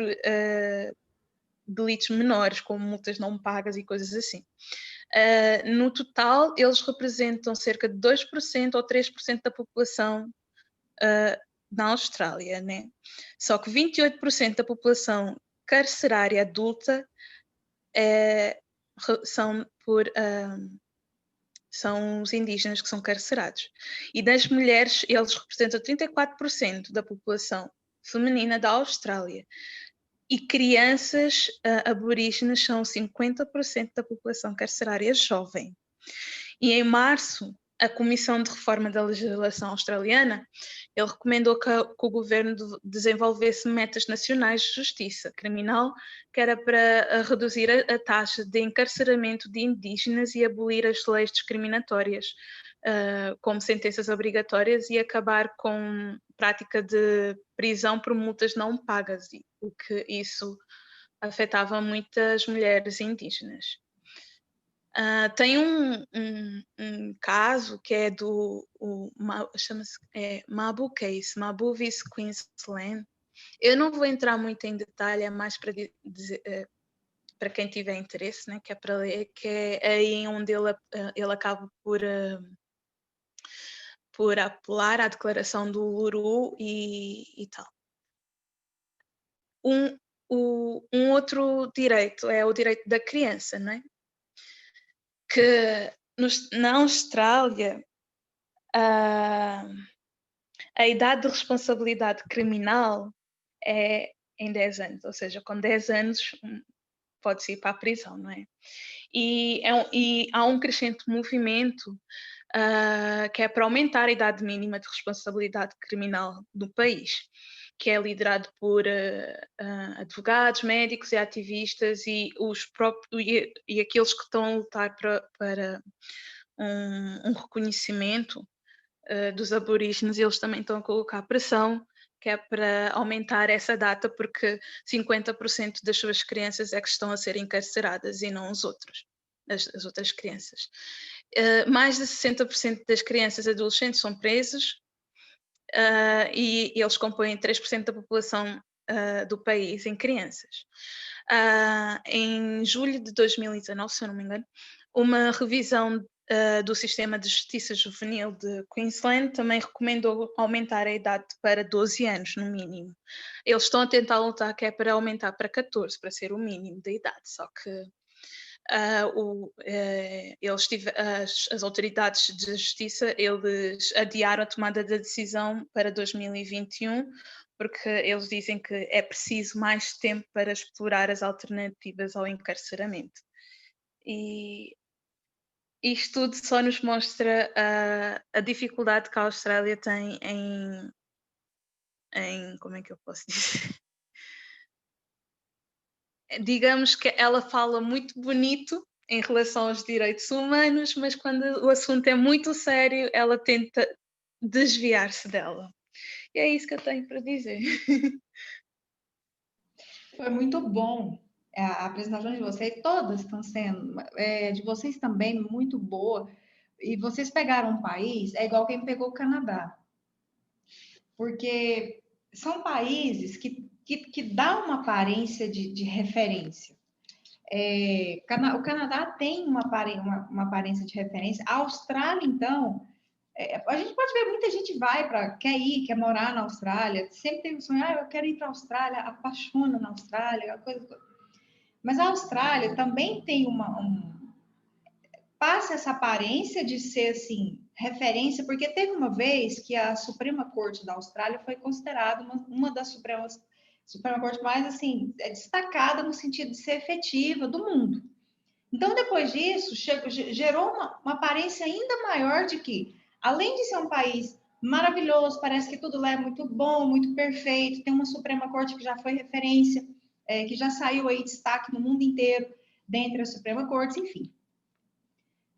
delitos menores, como multas não pagas e coisas assim. No total, eles representam cerca de 2% ou 3% da população na Austrália, né? Só que 28% da população carcerária adulta são os indígenas que são carcerados. E das mulheres, eles representam 34% da população feminina da Austrália. E crianças aborígenes são 50% da população carcerária jovem. E em março, a Comissão de Reforma da Legislação Australiana, ele recomendou que o governo desenvolvesse metas nacionais de justiça criminal, que era para reduzir a taxa de encarceramento de indígenas e abolir as leis discriminatórias, como sentenças obrigatórias, e acabar com prática de prisão por multas não pagas, o que isso afetava muitas mulheres indígenas. Tem um caso que é chama-se Mabou Case, Mabou vs Queensland. Eu não vou entrar muito em detalhe, é mais para dizer, para quem tiver interesse, né, que é para ler, que é aí onde ele acaba por apelar à declaração do Uluru e tal. Um outro direito é o direito da criança, não é? Que na Austrália a idade de responsabilidade criminal é em 10 anos, ou seja, com 10 anos pode-se ir para a prisão, não é? E há um crescente movimento que é para aumentar a idade mínima de responsabilidade criminal do país, que é liderado por advogados, médicos e ativistas e aqueles que estão a lutar para um reconhecimento dos aborígenes. Eles também estão a colocar pressão, que é para aumentar essa data, porque 50% das suas crianças é que estão a ser encarceradas e não as outras crianças. Mais de 60% das crianças e adolescentes são presos, e eles compõem 3% da população do país em crianças. Em julho de 2019, se eu não me engano, uma revisão do sistema de justiça juvenil de Queensland também recomendou aumentar a idade para 12 anos, no mínimo. Eles estão a tentar lutar que é para aumentar para 14, para ser o mínimo da idade, só que as autoridades de justiça, eles adiaram a tomada da decisão para 2021, porque eles dizem que é preciso mais tempo para explorar as alternativas ao encarceramento. E isto tudo só nos mostra a dificuldade que a Austrália tem em como é que eu posso dizer? Digamos que ela fala muito bonito em relação aos direitos humanos, mas quando o assunto é muito sério, ela tenta desviar-se dela. E é isso que eu tenho para dizer. Foi muito bom a apresentação de vocês, todas estão sendo, de vocês também, muito boa, e vocês pegaram um país, é igual quem pegou o Canadá. Porque são países que dá uma aparência de referência. O Canadá tem uma aparência de referência. A Austrália, então, a gente pode ver, muita gente quer morar na Austrália, sempre tem um sonho, eu quero ir para a Austrália, apaixona na Austrália, coisa toda. Mas a Austrália também tem passa essa aparência de ser, assim, referência, porque teve uma vez que a Suprema Corte da Austrália foi considerada uma das Suprema Corte mais, assim, destacada no sentido de ser efetiva do mundo. Então, depois disso, gerou uma aparência ainda maior de que, além de ser um país maravilhoso, parece que tudo lá é muito bom, muito perfeito, tem uma Suprema Corte que já foi referência, que já saiu aí destaque no mundo inteiro, dentre as Suprema Cortes, enfim.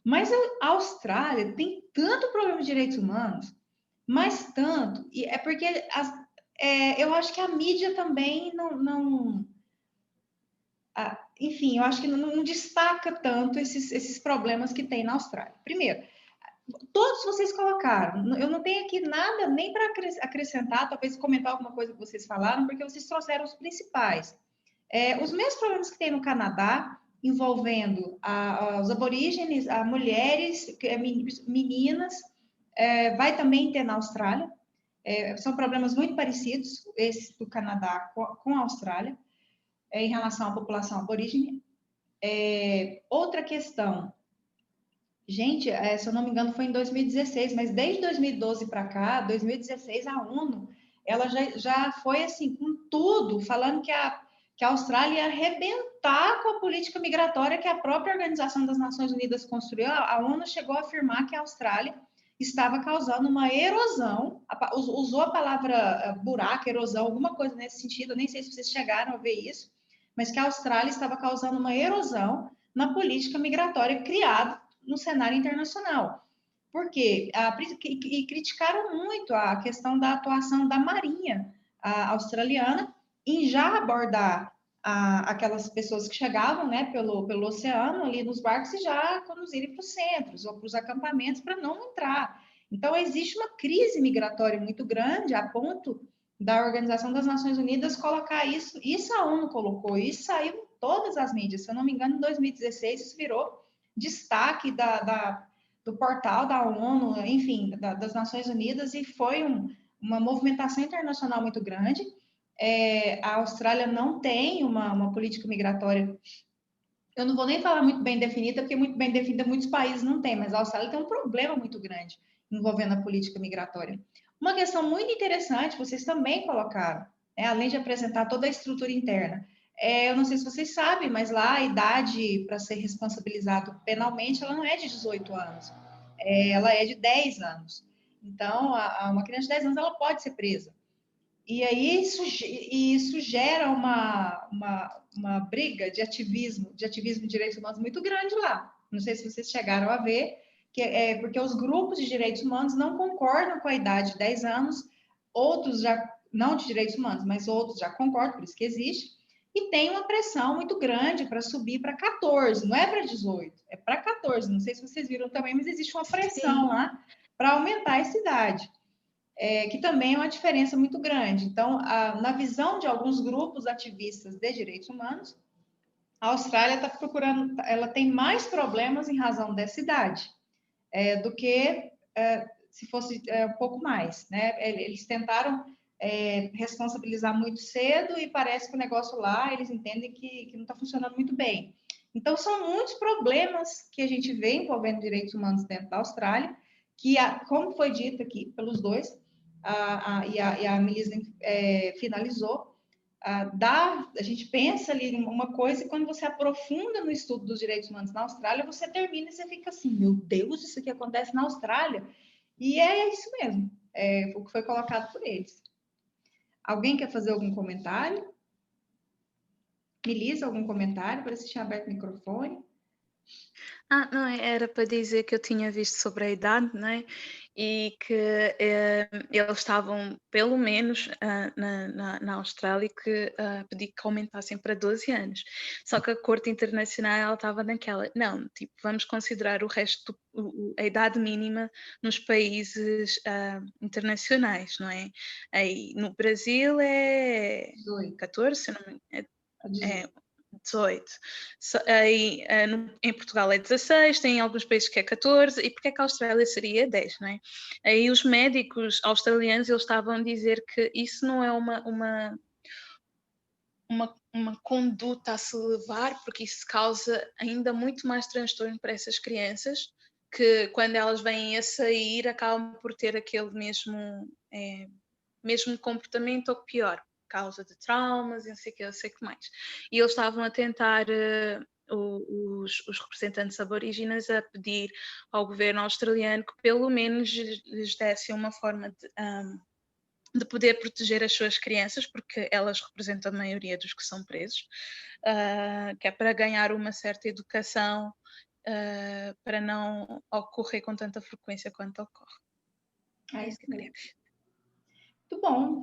Mas a Austrália tem tanto problema de direitos humanos, mas tanto, e é porque eu acho que a mídia também enfim, eu acho que não destaca tanto esses problemas que tem na Austrália. Primeiro, todos vocês colocaram, eu não tenho aqui nada nem para acrescentar, talvez comentar alguma coisa que vocês falaram, porque vocês trouxeram os principais. Os mesmos problemas que tem no Canadá, envolvendo os aborígenes, mulheres, meninas, vai também ter na Austrália. São problemas muito parecidos, esse do Canadá com a Austrália, em relação à população aborígene. Outra questão, gente, se eu não me engano, foi em 2016, mas desde 2012 para cá, 2016, a ONU, ela já foi assim, com tudo, falando que a Austrália ia arrebentar com a política migratória que a própria Organização das Nações Unidas construiu. A ONU chegou a afirmar que a Austrália estava causando uma erosão, usou a palavra buraco, erosão, alguma coisa nesse sentido, eu nem sei se vocês chegaram a ver isso, mas que a Austrália estava causando uma erosão na política migratória criada no cenário internacional. Por quê? E criticaram muito a questão da atuação da Marinha australiana em já abordar aquelas pessoas que chegavam, né, pelo oceano ali nos barcos e já conduzirem para os centros ou para os acampamentos para não entrar. Então, existe uma crise migratória muito grande a ponto da Organização das Nações Unidas colocar isso a ONU colocou, isso saiu em todas as mídias, se eu não me engano, em 2016 isso virou destaque do portal da ONU, enfim, das Nações Unidas, e foi uma movimentação internacional muito grande. A Austrália não tem uma política migratória, eu não vou nem falar muito bem definida, porque muito bem definida muitos países não têm, mas a Austrália tem um problema muito grande envolvendo a política migratória. Uma questão muito interessante, vocês também colocaram, além de apresentar toda a estrutura interna. Eu não sei se vocês sabem, mas lá a idade para ser responsabilizado penalmente, ela não é de 18 anos, ela é de 10 anos. Então, uma criança de 10 anos, ela pode ser presa. E aí isso gera uma briga de ativismo de direitos humanos muito grande lá. Não sei se vocês chegaram a ver, porque os grupos de direitos humanos não concordam com a idade de 10 anos, outros já, não de direitos humanos, mas outros já concordam, por isso que existe, e tem uma pressão muito grande para subir para 14, não é para 18, é para 14. Não sei se vocês viram também, mas existe uma pressão lá para aumentar essa idade. Que também é uma diferença muito grande. Então, na visão de alguns grupos ativistas de direitos humanos, a Austrália está procurando, ela tem mais problemas em razão dessa idade, do que se fosse um pouco mais, né? Eles tentaram responsabilizar muito cedo e parece que o negócio lá, eles entendem que não está funcionando muito bem. Então, são muitos problemas que a gente vê envolvendo direitos humanos dentro da Austrália, que, como foi dito aqui pelos dois, e a Melissa finalizou, a gente pensa ali uma coisa e quando você aprofunda no estudo dos direitos humanos na Austrália, você termina e você fica assim, meu Deus, isso aqui acontece na Austrália? E é isso mesmo, o que foi colocado por eles. Alguém quer fazer algum comentário? Melissa, algum comentário? Parece que tinha aberto o microfone. Não, era para dizer que eu tinha visto sobre a idade, né? e que eles estavam, pelo menos na Austrália, que pedir que aumentassem para 12 anos. Só que a Corte Internacional ela estava naquela, não, tipo, vamos considerar o resto, a idade mínima nos países internacionais, não é? Aí, no Brasil é 14, se não me engano, é 18. Aí, em Portugal é 16, tem alguns países que é 14, e porque é que a Austrália seria 10, não é? Aí os médicos australianos eles estavam a dizer que isso não é uma conduta a se levar, porque isso causa ainda muito mais transtorno para essas crianças, que quando elas vêm a sair acabam por ter aquele mesmo comportamento ou pior, causa de traumas e não sei o que mais. E eles estavam a tentar, os representantes aborígenes, a pedir ao governo australiano que pelo menos lhes desse uma forma de poder proteger as suas crianças, porque elas representam a maioria dos que são presos, que é para ganhar uma certa educação, para não ocorrer com tanta frequência quanto ocorre. É isso que eu queria dizer. Muito bom,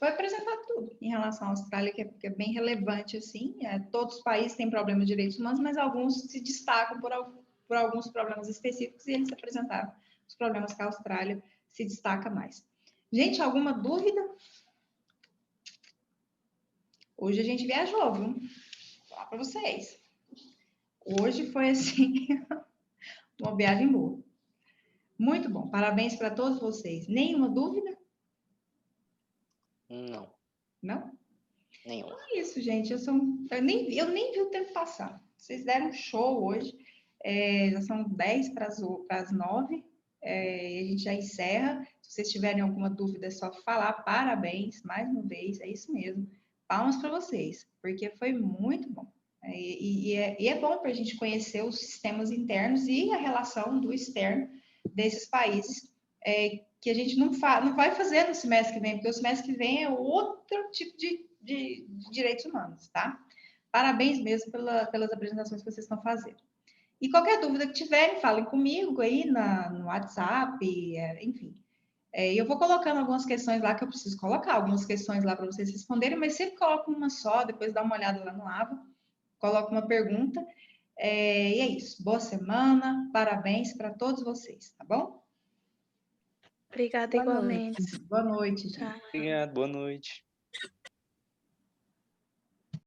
foi apresentar tudo em relação à Austrália, que é bem relevante, assim. Todos os países têm problemas de direitos humanos, mas alguns se destacam por alguns problemas específicos, e eles apresentaram os problemas que a Austrália se destaca mais. Gente, alguma dúvida? Hoje a gente viajou, viu? Vou falar para vocês. Hoje foi, assim, uma viagem boa. Muito bom, parabéns para todos vocês. Nenhuma dúvida? Não. Não? Nenhuma. Então é isso, gente. Eu nem vi o tempo passar. Vocês deram um show hoje. Já são 10 para as 9. A gente já encerra. Se vocês tiverem alguma dúvida, é só falar. Parabéns, mais uma vez. É isso mesmo. Palmas para vocês, porque foi muito bom. É bom para a gente conhecer os sistemas internos e a relação do externo desses países, que a gente não vai fazer no semestre que vem, porque o semestre que vem é outro tipo de direitos humanos, tá? Parabéns mesmo pelas apresentações que vocês estão fazendo. E qualquer dúvida que tiverem, falem comigo aí no WhatsApp, enfim. Eu vou colocando algumas questões lá que eu preciso colocar, algumas questões lá para vocês responderem, mas sempre coloco uma só, depois dá uma olhada lá no AVA, coloco uma pergunta. E é isso. Boa semana, parabéns para todos vocês, tá bom? Obrigada, Boa igualmente. noite. Boa noite, gente. Tchau. Obrigado, boa noite.